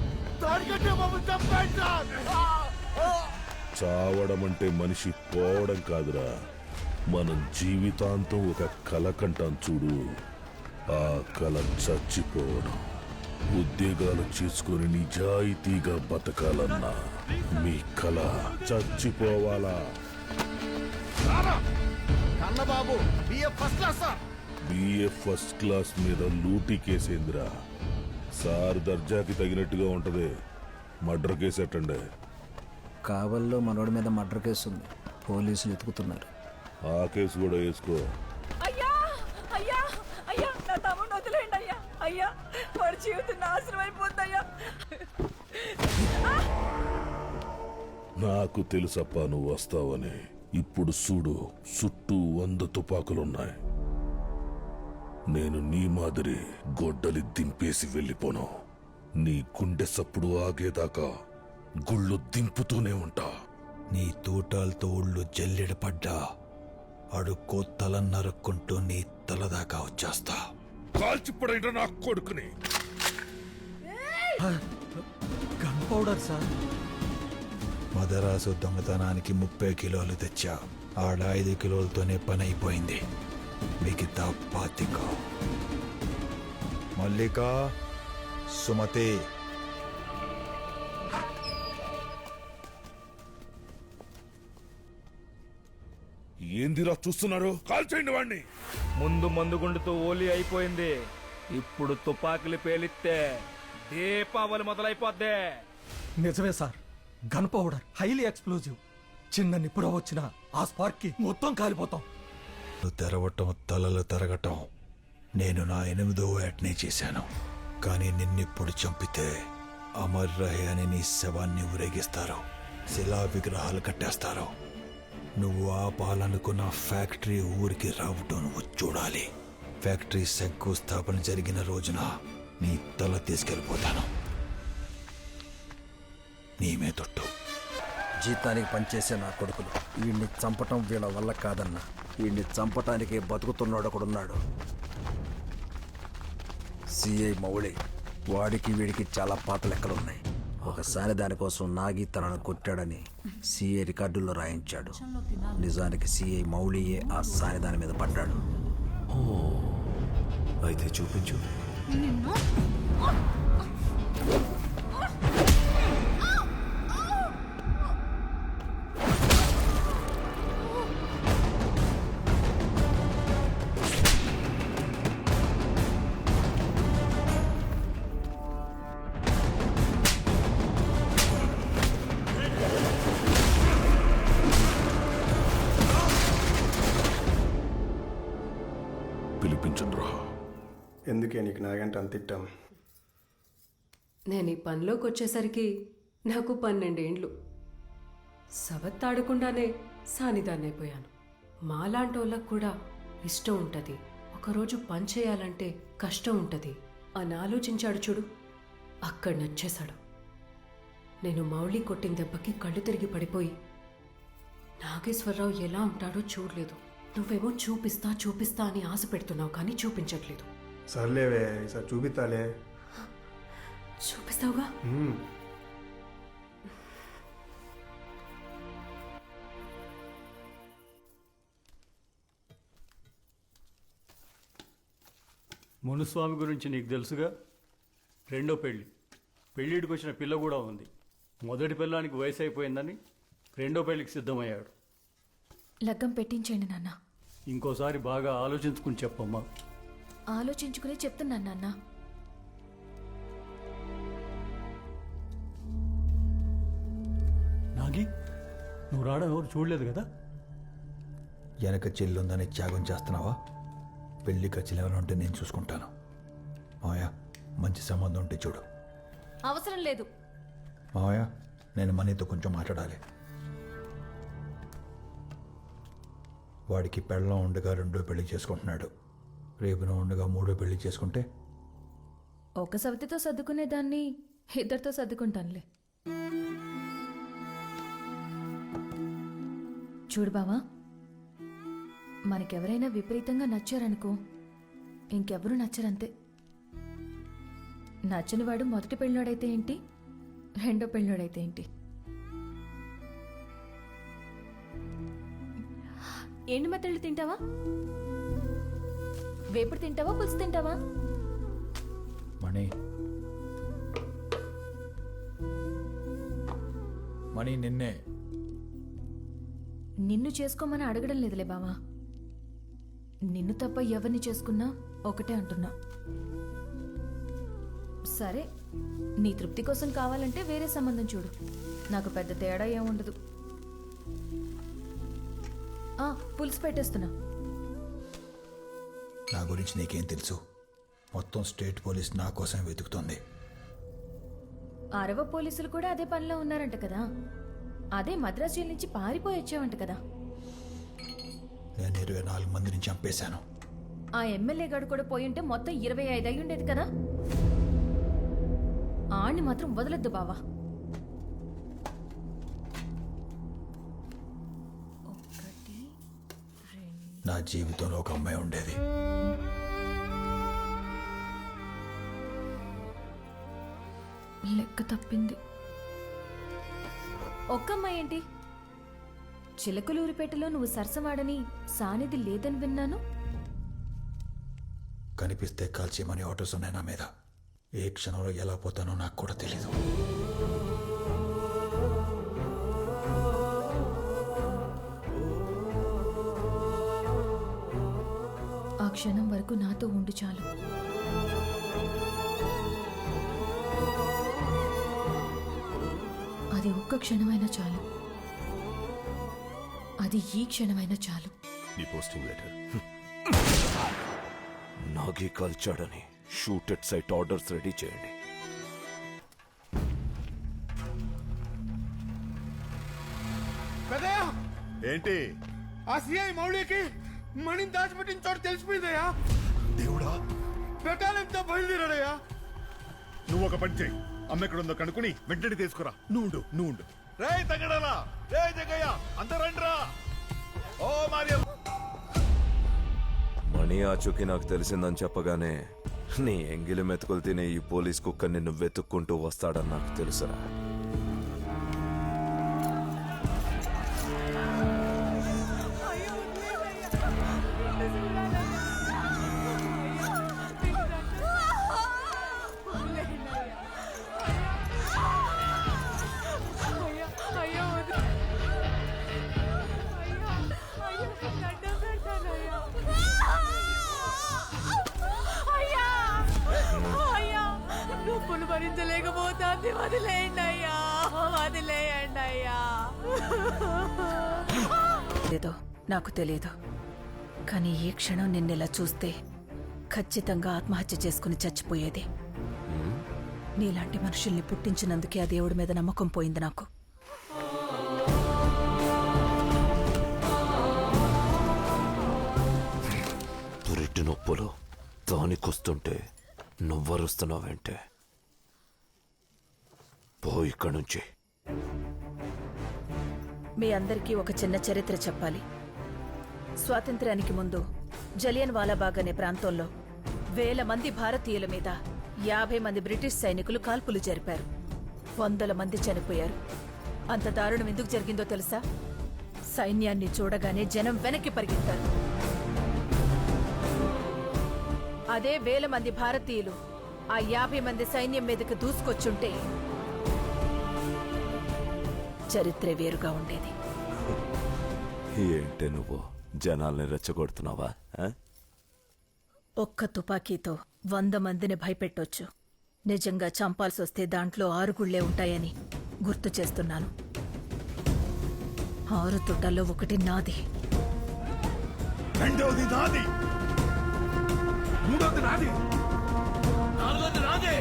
చావడం అంటే మనిషి పోవడం కాదురా, మనం జీవితాంతం ఒక కల కంటాం చూడు, ఆ కల చచ్చిపోవడం. ఉద్యోగాలు చేసుకొని నిజాయితీగా బతకాలన్నా మీ కల చచ్చిపోవాలా? Kannababu BA first class sir. BA first class మీద లూటీ కేసేంద్రా. సార్ దర్జాకి తగినట్టుగా ఉంటది. మర్డర్ కేసు ఎట్టండి. కావల్లో మనోడి మీద మర్డర్ కేసు ఉంది, పోలీసులు ఎతుకుతున్నారు. ఆ కేసు కూడా వేసుకో. అయ్యా అయ్యా అయ్యా, నా తమ్ముడు వదిలేండి అయ్యా. అయ్యా వాడి జీవితం నాశనం అయిపోద్దయ్యా. నాకు తెలుసప్ప నువ్వు వస్తావని. ఇప్పుడు చూడు, చుట్టూ 100 తుపాకులున్నాయి. నేను నీ మాదిరి గొడ్డలి దింపేసి వెళ్ళిపోను. నీ గుండె సప్పుడు ఆగేదాకా గుళ్ళు దింపుతూనే ఉంటా. నీ తూటాలతో ఒళ్ళు జల్లెడపడ్డా అడుక్కో తల నరుక్కుంటూ నీ తలదాకా వచ్చేస్తా. కాల్చిప్పుడైనా నా కొడుకుని. Gun powder sir. మదరాసు దొంగతనానికి 30 కిలోలు తెచ్చా. ఆడ 5 కిలోలతోనే పని అయిపోయింది. మిగతా 25. మల్లిక, సుమతి, ఏందిరా చూస్తున్నారు? కాల్చేయండి వాణ్ణి. ముందు మందుగుండుతో ఓలీ అయిపోయింది, ఇప్పుడు తుపాకులు పేలిస్తే దీపావళి మొదలైపోద్ది. నిజమే sir, gun powder highly explosive. చిన్న నిప్పుర వచ్చిన ఆ స్పార్క్ కి మొత్తం కాలిపోతాం. తెరవటం, తలలు తరగటం నేను నా 8వ ఏటనే చేశాను. కానీ నిన్నిప్పుడు చంపితే అమర్ రహే అని నీ శవాన్ని ఊరేగిస్తారు, శిలా విగ్రహాలు కట్టేస్తారు. నువ్వు ఆపాలనుకున్న ఫ్యాక్టరీ ఊరికి రావటం నువ్వు చూడాలి. ఫ్యాక్టరీ శంకుస్థాపన జరిగిన రోజున నీ తల తీసుకెళ్ళిపోతాను. నీమే తొట్టు. జీతానికి పనిచేసే నా కొడుకులు వీడిని చంపటం వీళ్ళ వల్ల కాదన్నా. వీడిని చంపటానికి బతుకుతున్నాడు ఒకడున్నాడు, సిఐ మౌళి. వాడికి వీడికి చాలా పాత లెక్కలున్నాయి. ఒకసారి దానికోసం నాగి తనను కొట్టాడని సిఐ రికార్డుల్లో రాయించాడు. నిజానికి సిఐ మౌళియే ఆ సాని దాని మీద పడ్డాడు. అయితే చూపించు. పిలిపించండి. ఎందుకే నీకు నాగంటే అంత ఇట్టాం? నేను ఈ పనిలోకి వచ్చేసరికి నాకు 12 ఏండ్లు. సవత్తాడకుండానే సానిదాన్నైపోయాను. మాలాంటి వాళ్ళకు కూడా ఇష్టం ఉంటుంది, ఒకరోజు పని చేయాలంటే కష్టం ఉంటుంది అని ఆలోచించాడు చూడు. అక్కడ నచ్చేశాడు. నేను మౌళి కొట్టిన దెబ్బకి కళ్ళు తిరిగి పడిపోయి నాగేశ్వరరావు ఎలా ఉంటాడో చూడలేదు. నువ్వేమో చూపిస్తా చూపిస్తా అని ఆశ పెడుతున్నావు, కానీ చూపించట్లేదు. సర్లేవే, ఈసారి చూపిస్తాలే. చూపిస్తావుగా? మునుస్వామి గురించి నీకు తెలుసుగా. రెండో పెళ్ళి, పెళ్ళిడికి వచ్చిన పిల్ల కూడా ఉంది. మొదటి పిల్లానికి వయసు అయిపోయిందని రెండో పెళ్ళికి సిద్ధమయ్యాడు. లగ్గం పెట్టించండి నాన్న. ఇంకోసారి బాగా ఆలోచించుకుని చెప్పమ్మా. ఆలోచించుకుని చెప్తున్నాను నాన్న. నాగి, నువ్వు రావడం ఎవరు చూడలేదు కదా? వెనక చెల్లుందని త్యాగం చేస్తున్నావా? పెళ్లి ఖర్చులు ఏమైనా ఉంటే నేను చూసుకుంటాను. మావయ్య, మంచి సంబంధం ఉంటే చూడు. అవసరం లేదు మావయ్య, నేను మనీతో కొంచెం మాట్లాడాలి. వాడికి పెళ్ళం ఉండగా 2వ పెళ్లి చేసుకుంటున్నాడు. రేపున ఉండగా 3వ పెళ్లి చేసుకుంటే ఒక సవతితో సర్దుకునేదాన్ని 2తో సర్దుకుంటానులే. చూడు బావా, మనకెవరైనా విపరీతంగా నచ్చారనుకో, ఇంకెవరూ నచ్చరంతే. నచ్చనివాడు మొదటి పెళ్ళోడైతే ఏంటి, రెండో పెళ్ళోడైతే ఏంటి? ఎండు మెత్తళ్ళు తింటావా, వేపుడు తింటావా, పులుసు తింటావా? మణి నిన్నే. నిన్ను చేసుకోమని అడగడం లేదులే బావా. నిన్ను తప్ప ఎవరిని చేసుకున్నా ఒకటే అంటున్నా. సరే, నీ తృప్తి కోసం కావాలంటే వేరే సంబంధం చూడు, నాకు పెద్ద తేడా ఏముండదు. పులుసు పెట్టేస్తున్నా. నా గురించి నీకేం తెలుసు? మొత్తం స్టేట్ పోలీస్ నా కోసం వెతుకుతోంది. అరవ పోలీసులు కూడా అదే పనిలో ఉన్నారంట కదా. అదే మద్రాసు జైలు నుంచి పారిపోయి వచ్చావంట కదా. నేను 24 మందిని చంపేశాను. ఆ ఎమ్మెల్యే గారు కూడా పోయి ఉంటే మొత్తం 25 అయి ఉండేది కదా. ఆణ్ణి మాత్రం వదలొద్దు బావా. నా జీవితంలో ఒక అమ్మాయి ఉండేది. లెక్క తప్పింది. ఒక్కమ్మాయి ఏంటి? చిలకలూరిపేటలో నువ్వు సరసవాడని సానిది లేదని విన్నాను. కనిపిస్తే కాల్చేయమని ఆర్డర్స్ ఉన్నాయి నా మీద. ఏ క్షణంలో ఎలా పోతానో నాకు కూడా తెలీదు. ఆ క్షణం వరకు నాతో ఉండు చాలు. అది ఒక్క క్షణమైనా చాలు. అది ఈ క్షణమైనా చాలు. నీ పోస్టింగ్ లెటర్. నాగే కాల్చాడని shoot at sight orders ready చేయండి. ఏంటి? ఆ సిఐ మౌళికి మణిని దాచిపెట్టిన చోటు తెలిసిపోయిందయ్యా. దేవుడా, పెట్టాలంతా బయలుదేరాడయ్యా. నువ్వు ఒక పని చేయి, అమ్మ ఎక్కడుందో కనుక్కుని వెంటనే తీసుకురా. నువ్వు రే తగ్గడాలా, రే జగయ్య, అంత రండిరా. ఓ మరియం. మణి ఆచూకీ నాకు తెలిసిందని చెప్పగానే నీ ఎంగిలి మెతుకులు తినే ఈ పోలీస్ కుక్క నిన్ను వెతుక్కుంటూ వస్తాడని నాకు తెలుసురా. నొప్పులు భరించలేకపోతాంది. వదిలేయండి అయ్యా, వదిలేయండి అయ్యా. లేదో నాకు తెలియదు, కానీ ఈ క్షణం నిన్నెలా చూస్తే ఖచ్చితంగా ఆత్మహత్య చేసుకుని చచ్చిపోయేది. నీలాంటి మనుషుల్ని పుట్టించినందుకే ఆ దేవుడి మీద నమ్మకం పోయింది నాకు. పురిటి నొప్పులు దానికొస్తుంటే నువ్వరుస్తున్నావేంటే? పో ఇక్కడి నుంచి. మీ అందరికీ ఒక చిన్న చరిత్ర చెప్పాలి. స్వాతంత్ర్యానికి ముందు జలియన్ వాలాబాగ్ అనే ప్రాంతంలో 1000 మంది భారతీయుల మీద 50 మంది బ్రిటిష్ సైనికులు కాల్పులు జరిపారు. 100 మంది చనిపోయారు. అంత దారుణం ఎందుకు జరిగిందో తెలుసా? సైన్యాన్ని చూడగానే జనం వెనక్కి పరిగెత్తారు. అదే 1000 మంది భారతీయులు ఆ 50 మంది సైన్యం మీదకి దూసుకొచ్చుంటే చరిత్ర వేరుగా ఉండేది. ఏంటే నువ్వు జనాల్ని రెచ్చగొడుతున్నావా? ఒక్క తుపాకీతో 100 మందిని భయపెట్టొచ్చు. నిజంగా చంపాల్సి వస్తే దాంట్లో 6 గుళ్లే ఉంటాయని గుర్తు చేస్తున్నాను. 6 తుటాల్లో 1 నాది, రెండవది నాది, మూడవది నాది, నాలుగవది నాదే,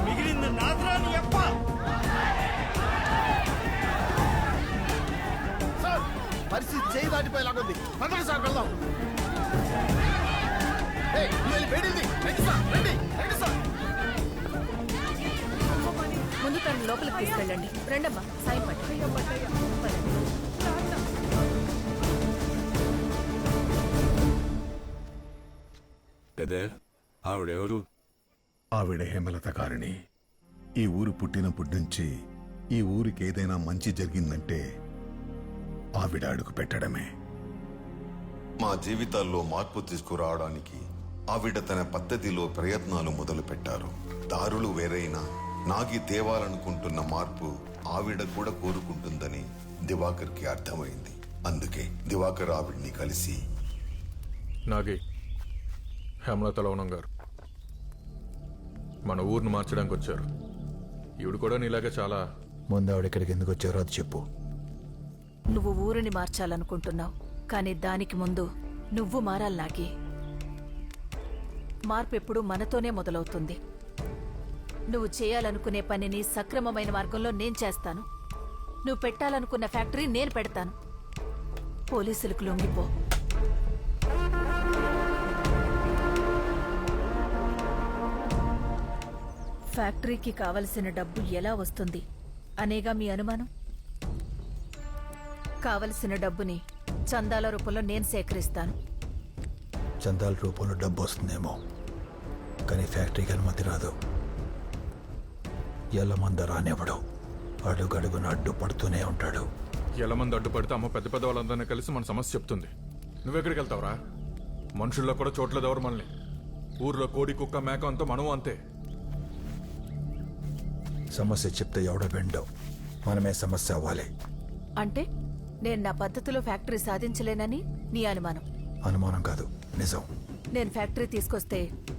మిగిలింది నాదిరా నీ అప్ప. సార్, పరిస్థితి చేయి దాటిపోయేలాగుంది. పదండి సార్, వెళ్దాం. ముందు తను లోపలికి తీసుకెళ్ళండి. రండమ్మా, సాయం పట్టు. పెదే ఆవిడెవరు? ఆవిడ హేమలత గారిని. ఈ ఊరు పుట్టినప్పటి నుంచి ఈ ఊరికి ఏదైనా మంచి జరిగిందంటే ఆవిడ అడుగు పెట్టడమే. మా జీవితాల్లో మార్పు తీసుకురావడానికి ఆవిడ తన పద్ధతిలో ప్రయత్నాలు మొదలుపెట్టారు. దారులు వేరైనా నాగి తేవాలనుకుంటున్న మార్పు ఆవిడ కూడా కోరుకుంటుందని దివాకర్కి అర్థమైంది. అందుకే దివాకర్ ఆవిడ్ని కలిసి, నాగి, హేమలత లవణం గారు మన ఊరిని మార్చడానికి వచ్చారు. ఈవిడ కూడా నీలాగే చాలా. ముందు ఆవిడ ఇక్కడికి ఎందుకు వచ్చారో అది చెప్పు. నువ్వు ఊరిని మార్చాలనుకుంటున్నావు, కానీ దానికి ముందు నువ్వు మారాలి నాగి. మార్పు ఎప్పుడూ మనతోనే మొదలవుతుంది. నువ్వు చేయాలనుకునే పనిని సక్రమమైన మార్గంలో నేను చేస్తాను. నువ్వు పెట్టాలనుకున్న ఫ్యాక్టరీ నేను పెడతాను. పోలీసులకు లొంగిపో. ఫ్యాక్టరీకి కావలసిన డబ్బు ఎలా వస్తుంది అనేగా మీ అనుమానం? కావలసిన డబ్బుని చందాల రూపంలో నేను సేకరిస్తాను. చందాల రూపంలో డబ్బు వస్తుందేమో, కానీ ఫ్యాక్టరీకి అనుమతి రాదు. ఎల్లమంద రానివ్వడు. అడుగడుగున అడ్డు పడుతూనే ఉంటాడు. ఎలా మంది అడ్డుపడితే అమ్మ పెద్ద పెద్ద వాళ్ళందరినీ కలిసి మన సమస్య చెప్తుంది. నువ్వెక్కడికి వెళ్తావురా? మనుషుల్లో కూడా చోట్లేదు ఎవరు మనల్ని. ఊర్లో కోడి కుక్క మేక అంతా మనము అంతే. సమస్య చెప్తే ఎవడో వెండో, మనమే సమస్య అవ్వాలి. అంటే నేను నా పద్ధతిలో ఫ్యాక్టరీ సాధించలేనని నీ అనుమానం? అనుమానం కాదు, నిజం. నేను ఫ్యాక్టరీ తీసుకొస్తే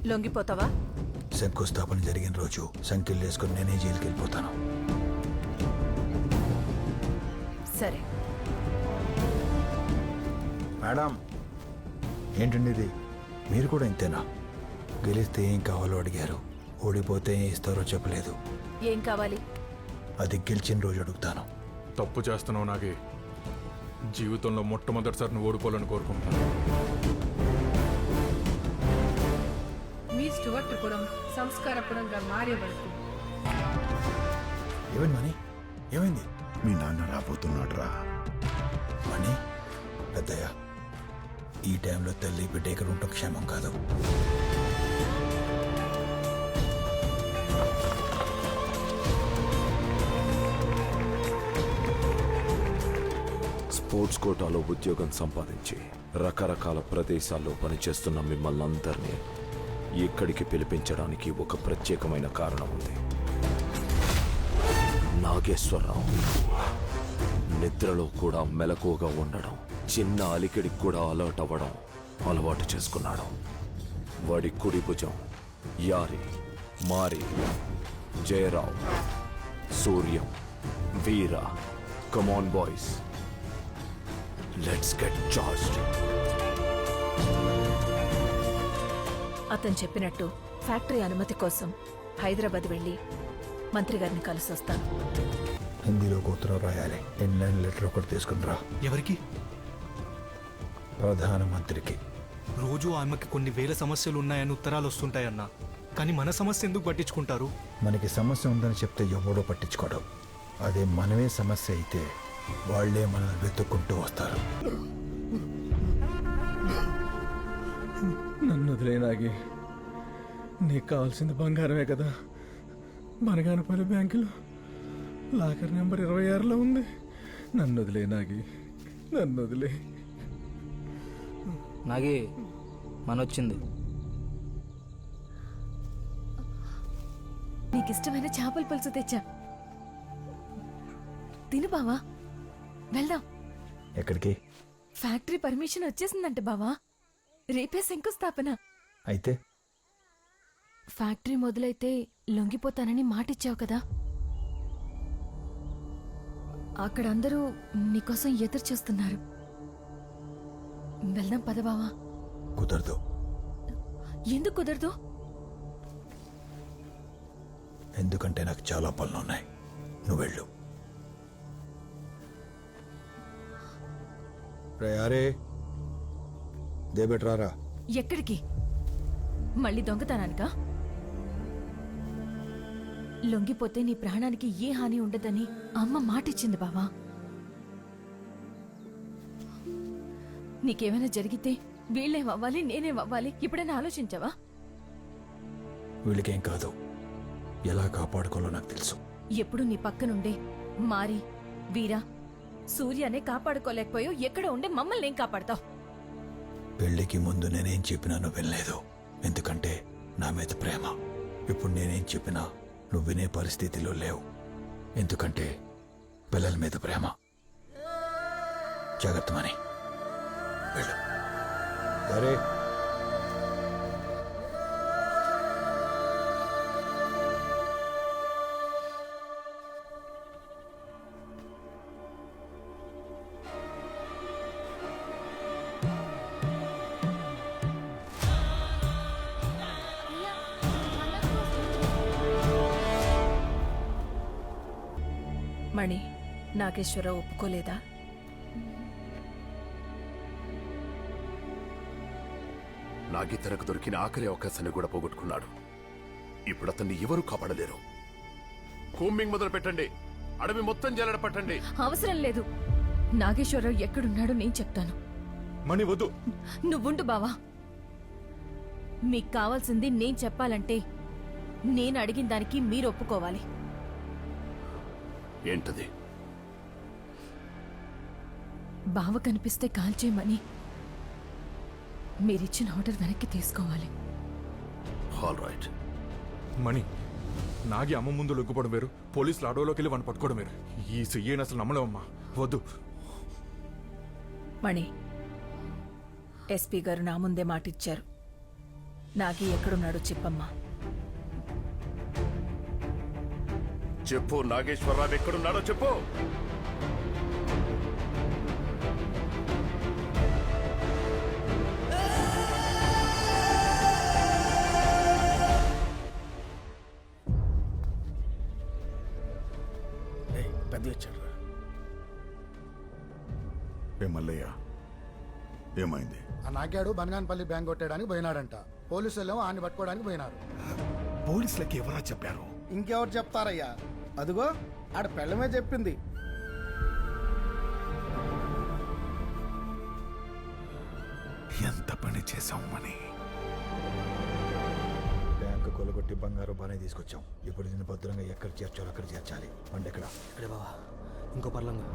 లొంగిపోతావా? శంకుస్థాపన జరిగిన రోజు సంఖ్యలు వేసుకుని నేనే జైలుకి వెళ్ళిపోతాను. సరే. మేడం, ఏంటండి ఇది? మీరు కూడా ఇంతేనా? గెలిస్తే ఏం కావాలో అడిగారు, ఓడిపోతే ఏం ఇస్తారో చెప్పలేదు. ఏం కావాలి? అది గెలిచిన రోజు అడుగుతాను. తప్పు చేస్తున్నావు నాగి. జీవితంలో మొట్టమొదటిసారి నువ్వు ఓడిపోవాలని కోరుకుంటున్నాను. మీ స్టువర్ట్పురం సంస్కారపురంగా మారే వరకు. ఏమైంది మనీ? ఏమైంది? మీ నాన్న రాబోతున్నాడు రా. మనీ పెద్దయ్య, ఈ టైంలో తల్లి బిడ్డ ఇక్కడ ఉండటం క్షేమం కాదు. స్పోర్ట్స్ కోటాలో ఉద్యోగం సంపాదించి రకరకాల ప్రదేశాల్లో పనిచేస్తున్న మిమ్మల్ని అందరినీ ఇక్కడికి పిలిపించడానికి ఒక ప్రత్యేకమైన కారణం ఉంది. నాగేశ్వరరావు నిద్రలో కూడా మెలకువగా ఉండడం, చిన్న అలికిడికి కూడా అలర్ట్ అవ్వడం అలవాటు చేసుకున్నాడు. వాడి కుడి భుజం Yari, Mari, Jayarao, Suryam, Veera. Come on boys, let's get charged. అతను చెప్పినట్టు ఫ్యాక్టరీ అనుమతి కోసం హైదరాబాద్ వెళ్ళి మంత్రి గారిని కలిసొస్తాను. హిందీలో ఒక ఉత్తరం రాయాలి. ఇన్లైన్ లెటర్ ఒకటి తీసుకుని రా. ఎవరికి? ప్రధానమంత్రికి. రోజు ఆమెకి కొన్ని వేల సమస్యలు ఉన్నాయని ఉత్తరాలు వస్తుంటాయన్నా, కానీ మన సమస్య ఎందుకు పట్టించుకుంటారు? మనకి సమస్య ఉందని చెప్తే ఎవడో పట్టించుకోవడం. అదే మనమే సమస్య అయితే వాళ్లే మనల్ని వెతుక్కుంటూ వస్తారు. నన్ను వదిలేనాగి. నీకు కావాల్సింది బంగారమే కదా. బనగానపల్లి బ్యాంకులో లాకర్ నెంబర్ 26లో ఉంది. నన్ను వదిలేనాగి, నన్ను వదిలే. నాగి మనొచ్చింది. నీకిష్టమైన చేపల పులుసు తెచ్చా, తిను బావా. వెళ్దాం. ఎక్కడికి? ఫ్యాక్టరీ పర్మిషన్ వచ్చేసిందంట బావా. రేపే శంకుస్థాపన. అయితే ఫ్యాక్టరీ మొదలైతే లొంగిపోతానని మాటిచ్చావు కదా. అక్కడ అందరూ నీకోసం ఎదురు చూస్తున్నారు. వెళ్దాం పద బావా. కుదరదు. ఎందుకు కుదరదు? ఎందుకంటే నాకు చాలా పనులున్నాయి. నువ్వు వెళ్ళు. రే దేబెట్రారా. ఎక్కడికి? మళ్ళీ దొంగతనానికా? లొంగిపోతే నీ ప్రాణానికి ఏ హాని ఉండదని అమ్మ మాటిచ్చింది బావా. నీకేమైనా జరిగితే వీళ్ళేమవ్వాలి, నేనేమవ్వాలి? ఇప్పుడైనా ఆలోచించావా? వీళ్ళకేం కాదు. ఎలా కాపాడుకోవాలో నాకు తెలుసు. ఎప్పుడు నీ పక్కనుండే మారి వీరా సూర్యనే కాపాడుకోలేకపోయావు. ఎక్కడ ఉండే మమ్మల్ని ఏం కాపాడతావు? పెళ్లికి ముందు నేనేం చెప్పినా నువ్వు వినలేదు. ఎందుకంటే నా మీద ప్రేమ. ఇప్పుడు నేనేం చెప్పినా నువ్వు వినే పరిస్థితిలో లేవు. ఎందుకంటే పిల్లల మీద ప్రేమ. జాగ్రత్త మని వెళ్ళు. సరే మణి, నాగేశ్వరరావు ఒప్పుకోలేదా? నాగి తనకు దొరికిన ఆఖరి అవకాశాన్ని కూడా పోగొట్టుకున్నాడు. ఇప్పుడు అతన్ని ఎవరూ కాపాడలేరు. కూంబింగ్ మొదలు పెట్టండి. అడవి మొత్తం జల్లడ పట్టండి. అవసరం లేదు. నాగేశ్వరరావు ఎక్కడున్నాడో నేను చెప్తాను. మణి వద్దు. నువ్వుండు బావా. మీకు కావాల్సింది నేను చెప్పాలంటే నేను అడిగిన దానికి మీరు ఒప్పుకోవాలి. ఏంటది? బావ కనిపిస్తే కాల్చేయమని మీరిచ్చిన ఆర్డర్ వెనక్కి తీసుకోవాలి. All right. మణి, నాగి అమ్మ ముందు లొగ్గుపడం వేరు, పోలీసులు అడవులోకి వెళ్ళి వాడిని పట్టుకోవడం వేరు. ఈ చెయ్యని అసలు నమ్మలేమమ్మా. వద్దు. మణి, ఎస్పీ గారు నా ముందే మాటిచ్చారు. నాగి ఎక్కడున్నాడో చెప్పమ్మా. చెప్పు. నాగేశ్వరరావు ఎక్కడున్నాడో చెప్పు. పెద్ద వచ్చాడు. మల్లయ్య, ఏమైంది? ఆ నాగాడు బనగానపల్లి బ్యాంక్ కొట్టేయడానికి పోయినాడంట. పోలీసులు ఆయన్ని పట్టుకోవడానికి పోయినారు. పోలీసులకి ఎవరా చెప్పారు? ఇంకెవరు చెప్తారయ్యా? అదిగో ఆడ పెళ్ళమే చెప్పింది. ఎంత పని చేశాం మని. బ్యాంకు కొలగొట్టి బంగారు బానే తీసుకొచ్చాం. ఇప్పుడు దీన్ని భద్రంగా ఎక్కడ చేర్చాలో అక్కడ చేర్చాలి. అంటే ఎక్కడ? ఇక్కడే బావా, ఇంకో పర్లంగా.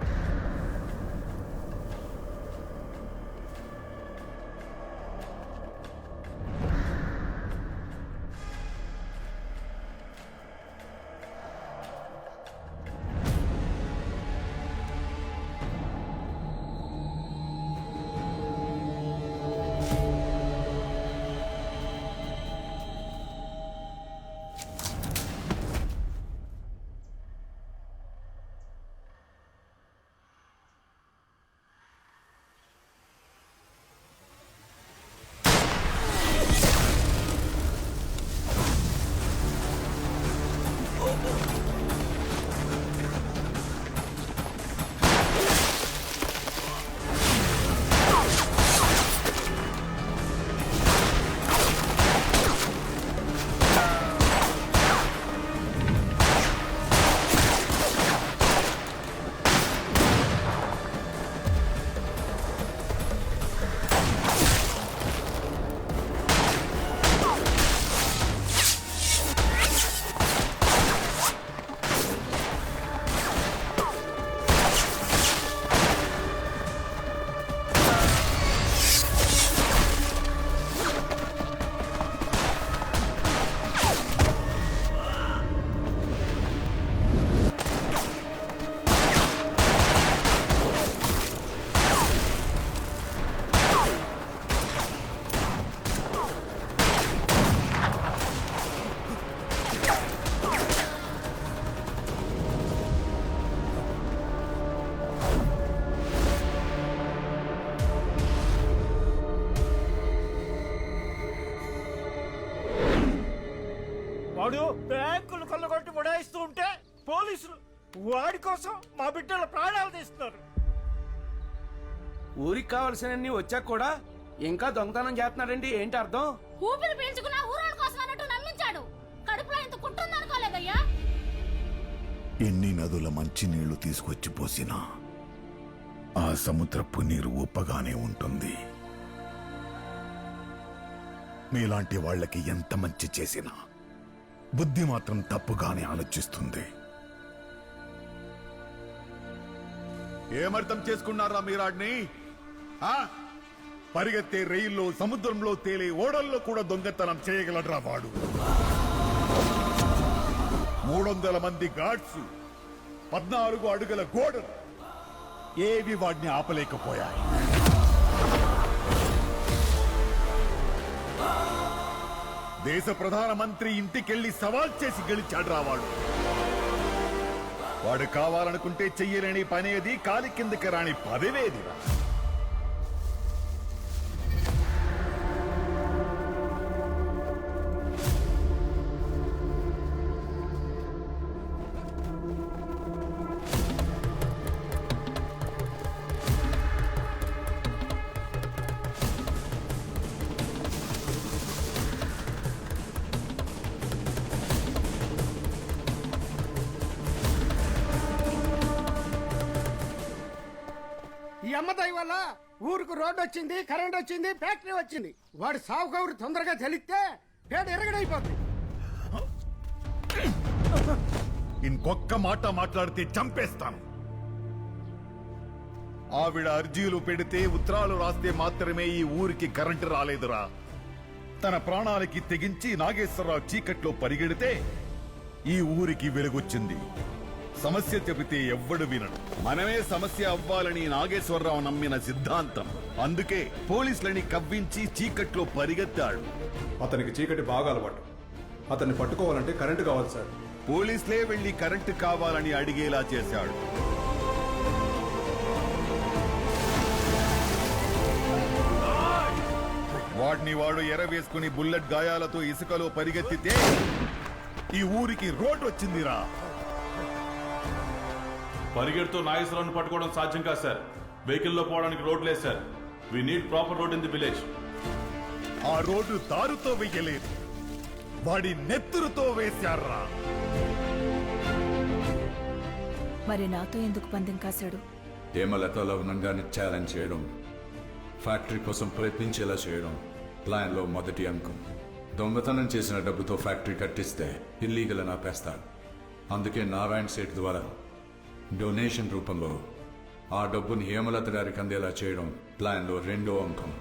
వాడు బ్యాంకులు కొల్లగొట్టి ఉడాయిస్తూ ఉంటే పోలీసులు వాడి కోసం మా బిడ్డల ప్రాణాలు తీస్తున్నారు. ఊరికి కావలసినన్ని వచ్చాక కూడా ఇంకా దొంగతనం చేస్తున్నాడండి. ఏంటి అర్థం? ఊపిరి పీల్చుకున్నా ఊరోడి కోసం అన్నట్టు నమ్మించాడు. కడుపులో ఇంత కుట్టుందనుకోలేదయ్యా. ఎన్ని నదుల మంచి నీళ్లు తీసుకొచ్చి పోసినా ఆ సముద్రపు నీరు ఉప్పగానే ఉంటుంది. మీలాంటి వాళ్ళకి ఎంత మంచి చేసినా బుద్ధి మాత్రం తప్పుగానే ఆలోచిస్తుంది. ఏమర్థం చేసుకున్నారా మీరాడ్ని? పరిగెత్తే రైల్లో, సముద్రంలో తేలే ఓడల్లో కూడా దొంగతనం చేయగలడ్రా వాడు. 300 మంది గార్డ్స్, 14 అడుగుల గోడలు ఏవి వాడిని ఆపలేకపోయాయి. దేశ ప్రధానమంత్రి ఇంటికెళ్లి సవాల్ చేసి గెలిచాడ్రా వాడు. వాడు కావాలనుకుంటే చెయ్యలేని పనేది, కాలి కిందకి రాని పదవేదిరా. ఈ అమ్మదయ్య వల్ల ఊరికి రోడ్డు వచ్చింది, కరెంట్ వచ్చింది, ఫ్యాక్టరీ వచ్చింది. వాడు సాగు కౌరు తొందరగా తెలిస్తే పేడ ఎరగడైపోతుంది. ఇంకొక్క మాట మాట్లాడితే చంపేస్తాను. ఆవిడ అర్జీలు పెడితే, ఉత్తరాలు రాస్తే మాత్రమే ఈ ఊరికి కరెంటు రాలేదురా. తన ప్రాణాలకి తెగించి నాగేశ్వరరావు చీకట్లో పరిగెడితే ఈ ఊరికి వెలుగొచ్చింది. సమస్య చెబితే ఎవ్వడు వినడు. మనమే సమస్య అవ్వాలని నాగేశ్వరరావు నమ్మిన సిద్ధాంతం. అందుకే పోలీసులని కవ్వించి చీకట్లో పరిగెత్తాడు. అతనికి చీకటి బాగా అలవాటు. అతన్ని పట్టుకోవాలంటే కరెంటు కావాలి సార్. పోలీసులే వెళ్లి కరెంటు కావాలని అడిగేలా చేశాడు. వాడిని వాడు ఎరవేసుకుని బుల్లెట్ గాయాలతో ఇసుకలో పరిగెత్తితే ఈ ఊరికి రోడ్డు వచ్చిందిరా. పరిగెడుతూ నాగేశ్వరరావును పట్టుకోవడం సాధ్యం కాదు సార్. వెహికల్లో పోవడానికి రోడ్ లేదు sir. We need proper road in the village. ఆ రోడ్డు దారుతో వెయ్యలేదు, వాడి నెత్తురుతో వేశారా. మరి నాతో ఎందుకు పందెం కాశాడు? హేమలతలో ఉన్నగానే ఛాలెంజ్ చేయడం, ఫ్యాక్టరీ కోసం ప్రయత్నించేలా చేయడం ప్లాన్లో మొదటి అంకం. దొంగతనం చేసిన డబ్బుతో ఫ్యాక్టరీ కట్టిస్తే ఇల్లీగల్ అని ఆపేస్తాడు. అందుకే నారాయణ సేట్ ద్వారా డొనేషన్ రూపంలో ఆ డబ్బుని హేమలత గారికి అందేలా చేయడం ప్లాన్లో రెండో అంకం.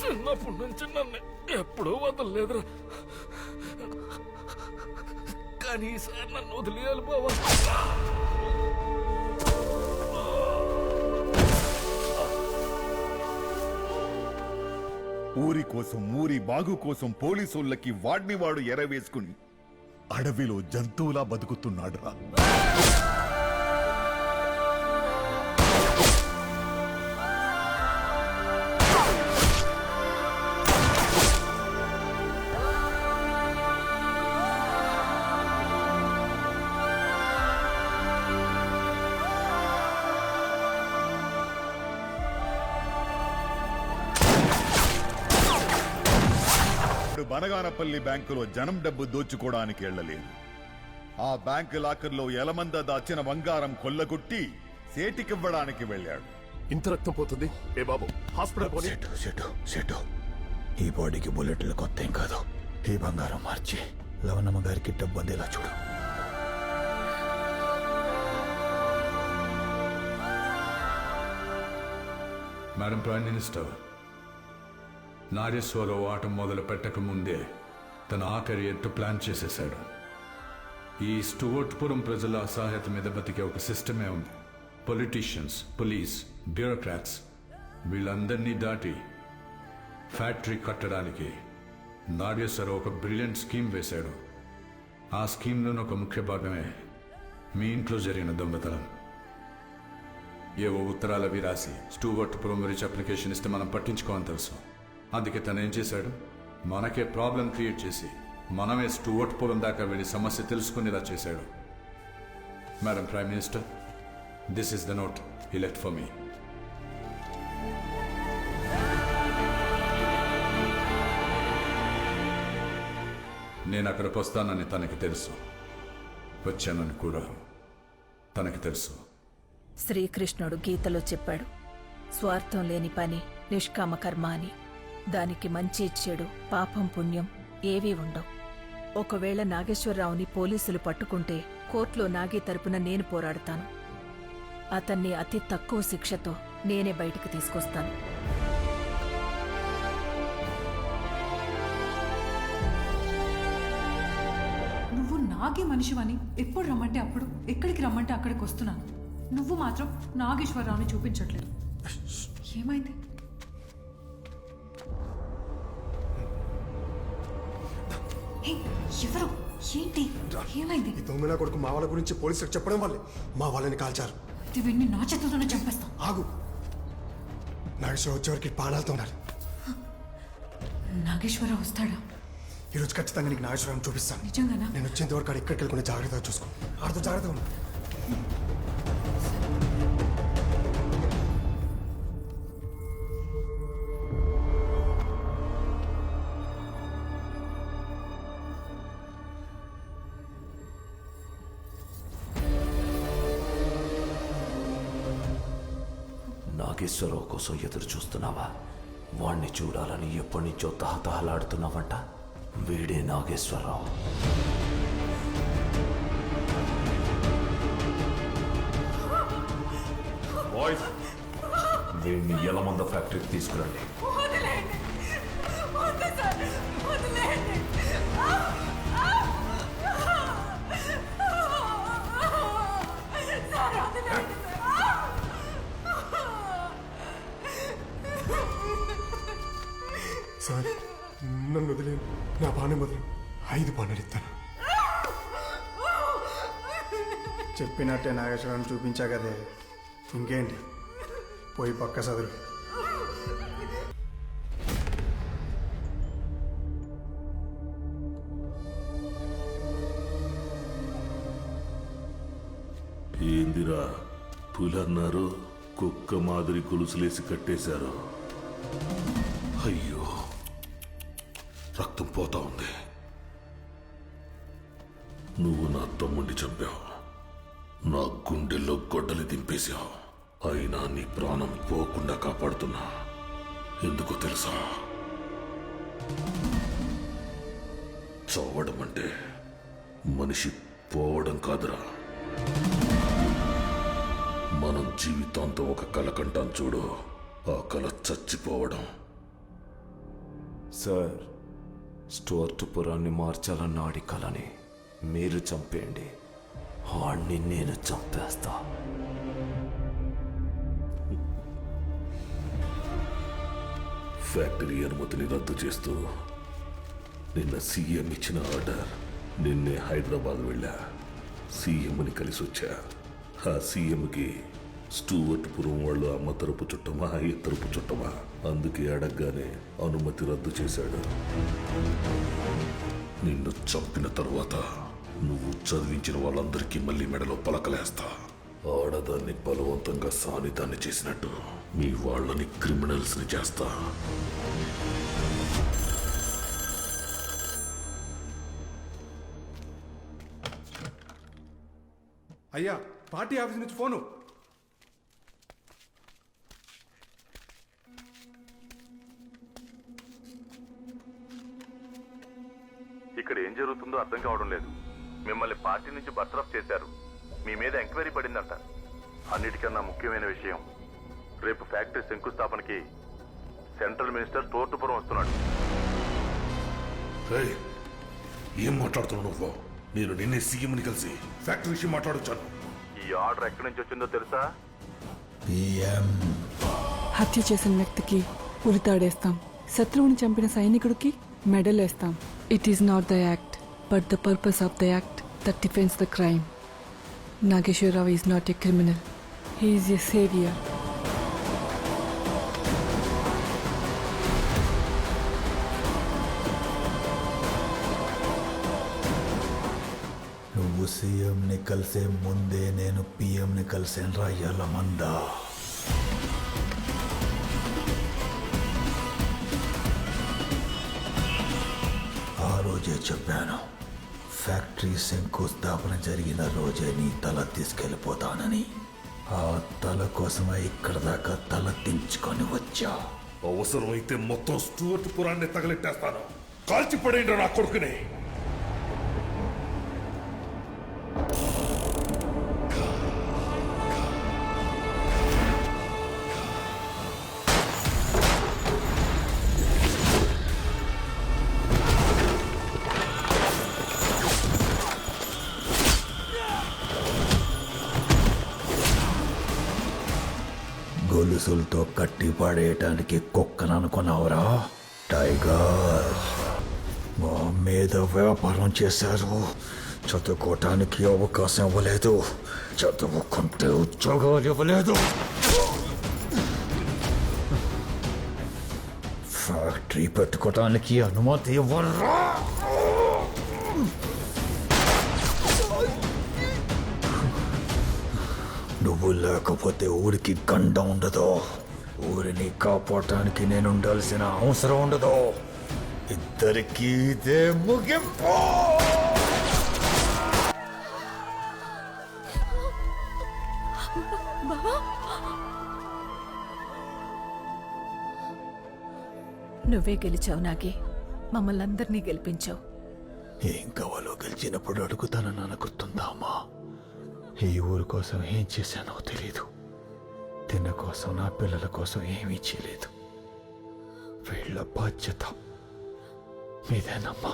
చిన్నప్పటి నుంచి నన్ను ఎప్పుడూ వదలలేదురా, కానీ ఈసారి నన్ను వదిలేయాలి బావా. ఊరి కోసం, ఊరి బాగు కోసం పోలీసులకి వాడిని వాడు ఎరవేసుకుని అడవిలో జంతువులా బతుకుతున్నాడురా. బనగానపల్లి బ్యాంకులో జనం డబ్బు దోచుకోవడానికి వెళ్లలేదు. ఆ బ్యాంకు లాకర్లో ఎలమంద దాచిన బంగారం కొల్లగొట్టి సేటికివ్వడానికి వెళ్ళాడు. ఇంత రక్తం పోతుంది. ఏ బాబు, హాస్పిటల్ పోనీ. సెటు ఈ బాడీకి బుల్లెట్లు కొత్త ఏం కాదు. ఈ బంగారం మార్చి లవణమ్మ గారికి డబ్బు అందేలా చూడు. మేడం ప్రైమ్ మినిస్టర్, నాగేశ్వరరావు ఆట మొదలు పెట్టక ముందే తన ఆఖరి ఎత్తు ప్లాన్ చేసేశాడు. ఈ స్టూవర్ట్పురం ప్రజల అసహాయత మీద బతికే ఒక సిస్టమే ఉంది. పొలిటీషియన్స్, పోలీస్, బ్యూరోక్రాట్స్ వీళ్ళందరినీ దాటి ఫ్యాక్టరీ కట్టడానికి నాగేశ్వరరావు ఒక బ్రిలియంట్ స్కీమ్ వేశాడు. ఆ స్కీమ్లోని ఒక ముఖ్య భాగమే మీ ఇంట్లో జరిగిన దొంగతనం. ఏవో ఉత్తరాలు అవి రాసి స్టూవర్ట్పురం రిచ్ అప్లికేషన్ ఇస్తే మనం పట్టించుకోవని తెలుసు. అందుకే తను ఏం చేశాడు, మనకే ప్రాబ్లం క్రియేట్ చేసి మనమే స్టూవర్ట్పురం దాకా వెళ్ళి సమస్య తెలుసుకునేలా చేశాడు. Madam prime minister, this is the note he left for me. నేను అక్కడికి వస్తానని తనకి తెలుసు, వచ్చానని కూడా తనకి తెలుసు. శ్రీకృష్ణుడు గీతలో చెప్పాడు, స్వార్థం లేని పని నిష్కామ కర్మ అని. దానికి మంచి చెడు పాపం పుణ్యం ఏవీ ఉండవు. ఒకవేళ నాగేశ్వరరావుని పోలీసులు పట్టుకుంటే కోర్టులో నాగి తరపున నేను పోరాడతాను. అతన్ని అతి తక్కువ శిక్షతో నేనే బయటికి తీసుకొస్తాను. నువ్వు నాగే మనిషివని ఎప్పుడు రమ్మంటే అప్పుడు, ఎక్కడికి రమ్మంటే అక్కడికి వస్తున్నాను. నువ్వు మాత్రం నాగేశ్వరరావుని చూపించట్లేదు. ఏమైంది? ఎవరు? ఏంటి? ఏమైంది? ఈ దొంగన కొడుకు మా వాళ్ళ గురించి పోలీసులకు చెప్పడం వల్లే మా వాళ్ళని కాల్చారు. ఇది వీడిని నా చేతులతోనే చంపేస్తాం. ఆగు, నాగేశ్వర వచ్చేవరకు ప్రాణాలతో ఉండాలి. నాగేశ్వరరావు వస్తాడా? ఈరోజు ఖచ్చితంగా నీకు నాగేశ్వరం చూపిస్తాను. నిజంగానా? నేను వచ్చేంత వరకు ఆడు ఎక్కడికి వెళ్ళకుండా జాగ్రత్తగా చూసుకో. ఆడితో జాగ్రత్తగా ఉన్నా. నాగేశ్వరరావు కోసం ఎదురు చూస్తున్నావా? వాణ్ణి చూడాలని ఎప్పటి నుంచో తహతహలాడుతున్నావంట. వీడే నాగేశ్వరరావు. వీడిని యలమంద ఫ్యాక్టరీకి తీసుకురండి. సార్, నన్ను వదిలేను. నా బాణం వదిలేను. 5 బాణాలు ఇస్తాను. చెప్పినట్టే నాగేశ్వరాన్ని చూపించా కదే, ఇంకేంటి? పోయి పక్క చదువు. ఏందిరా పులన్నారు, కుక్క మాదిరి గొలుసులేసి కట్టేశారు. అయ్యో, రక్తం పోతా ఉంది. నువ్వు నా తమ్ముడిని చంపావు, నా గుండెల్లో గొడ్డలి దింపేశావు. అయినా నీ ప్రాణం పోకుండా కాపాడుతున్నా. ఎందుకో తెలుసా? చావడం అంటే మనిషి పోవడం కాదురా. మనం జీవితాంతం ఒక కల కంటాం చూడు, ఆ కల చచ్చిపోవడం. సార్, స్టూవర్ట్పురాన్ని మార్చాలన్న ఆడి కలని మీరు చంపేయండి. ఆడిని నేను చంపేస్తా. ఫ్యాక్టరీ అనుమతిని రద్దు చేస్తూ నిన్న సీఎం ఇచ్చిన ఆర్డర్. నిన్నే హైదరాబాద్ వెళ్ళా, సీఎంని కలిసి వచ్చా. ఆ సీఎంకి స్టూవర్ట్పురం వాళ్ళు అమ్మ తరపు చుట్టమా, ఈ తరపు చుట్టమా? అందుకే అడగగానే అనుమతి రద్దు చేశాడు. నిన్ను చంపిన తర్వాత నువ్వు చదివించిన వాళ్ళందరికీ మళ్ళీ మెడలో పలకలేస్తా. ఆడదాన్ని బలవంతంగా సానిదాన్ని చేసినట్టు మీ వాళ్ళని క్రిమినల్స్ని చేస్తా. అయ్యా, పార్టీ ఆఫీస్ నుంచి ఫోను. ఇక్కడ ఏం జరుగుతుందో అర్థం కావడం లేదు. మిమ్మల్ని పార్టీ నుంచి బర్తరఫ్ చేశారు. మీ మీద ఎంక్వైరీ పడిందంట. అన్నిటికన్నా ముఖ్యమైన విషయం, రేపు ఫ్యాక్టరీ శంకుస్థాపనకి సెంట్రల్ మినిస్టర్ స్టూవర్ట్పురం వస్తున్నాడు. ఏం మాట్లాడుతున్నావు నువ్వు? నేను నిన్నే సీఎంని కలిసి ఫ్యాక్టరీ విషయం మాట్లాడొచ్చాను. ఈ ఆర్డర్ ఎక్కడి నుంచి వచ్చిందో తెలుసా? హత్య చేసిన వ్యక్తికి ఉరితాడేస్తాం, శత్రువుని చంపిన సైనికుడికి మెడల్ వేస్తాం. It is not the act, but the purpose of the act that defence the crime. Nageswara Rao is not a criminal, he is a saviour. నువ్వు సీఎంని కలిసే ముందే నేను పిఎంని కలిసాను రా ఎల్లమందా. ఆ రోజే చెప్పాను, ఫ్యాక్టరీ శంకుస్థాపన జరిగిన రోజే నీ తల తీసుకెళ్ళిపోతానని. ఆ తల కోసమే ఇక్కడ దాకా తల దించుకొని వచ్చా. అవసరమైతే మొత్తం స్టూవర్ట్ పురాన్ని తగలెట్టేస్తాను. కాల్చి పడేయండి నా కొడుకుని. గొలుసులతో కట్టి పడేయటానికి కుక్కను అనుకున్నావురా టైగర్. మా మీద వ్యాపారం చేశారు, చదువుకోవటానికి అవకాశం ఇవ్వలేదు, చదువుకుంటే ఉద్యోగాలు ఇవ్వలేదు, ఫ్యాక్టరీ పెట్టుకోవటానికి అనుమతి ఇవ్వరా. నువ్వు లేకపోతే ఊరికి గండ ఉండదు, ఊరిని కాపాడటానికి నేను ఉండాల్సిన అవసరం ఉండదు. ఇద్దరికీ ఇదే ముగింపు. నువ్వే గెలిచావు నాగి, మమ్మల్ని అందరినీ గెలిపించావు. ఏం కావాలో గెలిచినప్పుడు అడుగుతానని నాకు గుర్తుందా అమ్మా? ఈ ఊరు కోసం ఏం చేశానో తెలీదు, తిన్న కోసం నా పిల్లల కోసం ఏమీ చేయలేదు. వీళ్ళ బాధ్యత మీదేనమ్మా.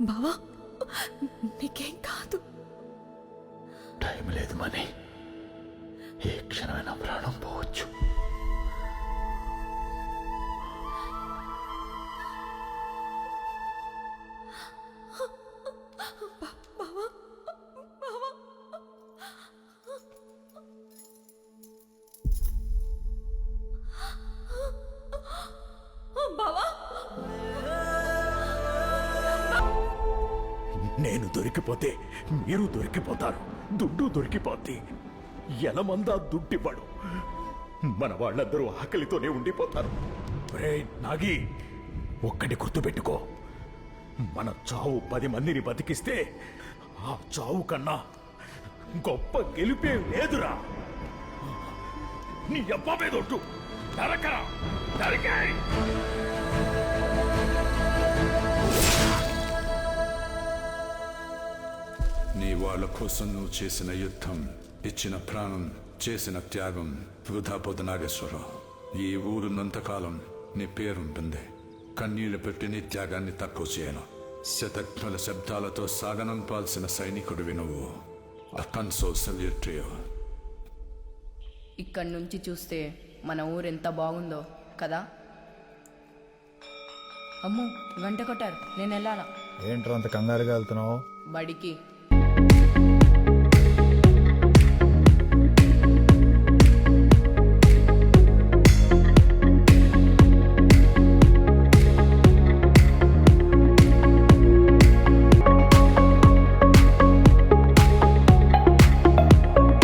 బావా నీకేం కాదు. టైం లేదు మనీ, ఏ క్షణమైనా ప్రాణం పోవచ్చు. నేను దొరికిపోతే మీరు దొరికిపోతారు, దుడ్డు దొరికిపోద్ది. ఎలమందా దుడ్డివ్వడు, మన వాళ్ళందరూ ఆకలితోనే ఉండిపోతారు. నాగి, ఒక్కటి గుర్తుపెట్టుకో, మన చావు 10 మందిని బతికిస్తే ఆ చావు కన్నా గొప్ప గెలిపే లేదురా. నీ అబ్బాబే దొడ్డు నరకరా, నరకాయ్. నీ వాళ్ళ కోసం నువ్వు చేసిన యుద్ధం, ఇచ్చిన ప్రాణం, చేసిన త్యాగం వృధా పోదు నాగేశ్వరరావు. ఈ ఊరున్నంతకాలం నీ పేరుంటుంది. కన్నీళ్లు పెట్టి నీ త్యాగాన్ని తక్కువ చేయను. శతజ్ఞుల శబ్దాలతో సాగనంపాల్సిన సైనికుడివి నువ్వు. అకన్సో సెల్యూట్రియో. ఇక్కడి నుంచి చూస్తే మన ఊరెంత బాగుందో కదా. అమ్ము, గంట కొట్టారు, నేను వెళ్ళాలా? ఏంట్రా అంత కంగారుగా వెళ్తున్నావు? బడికి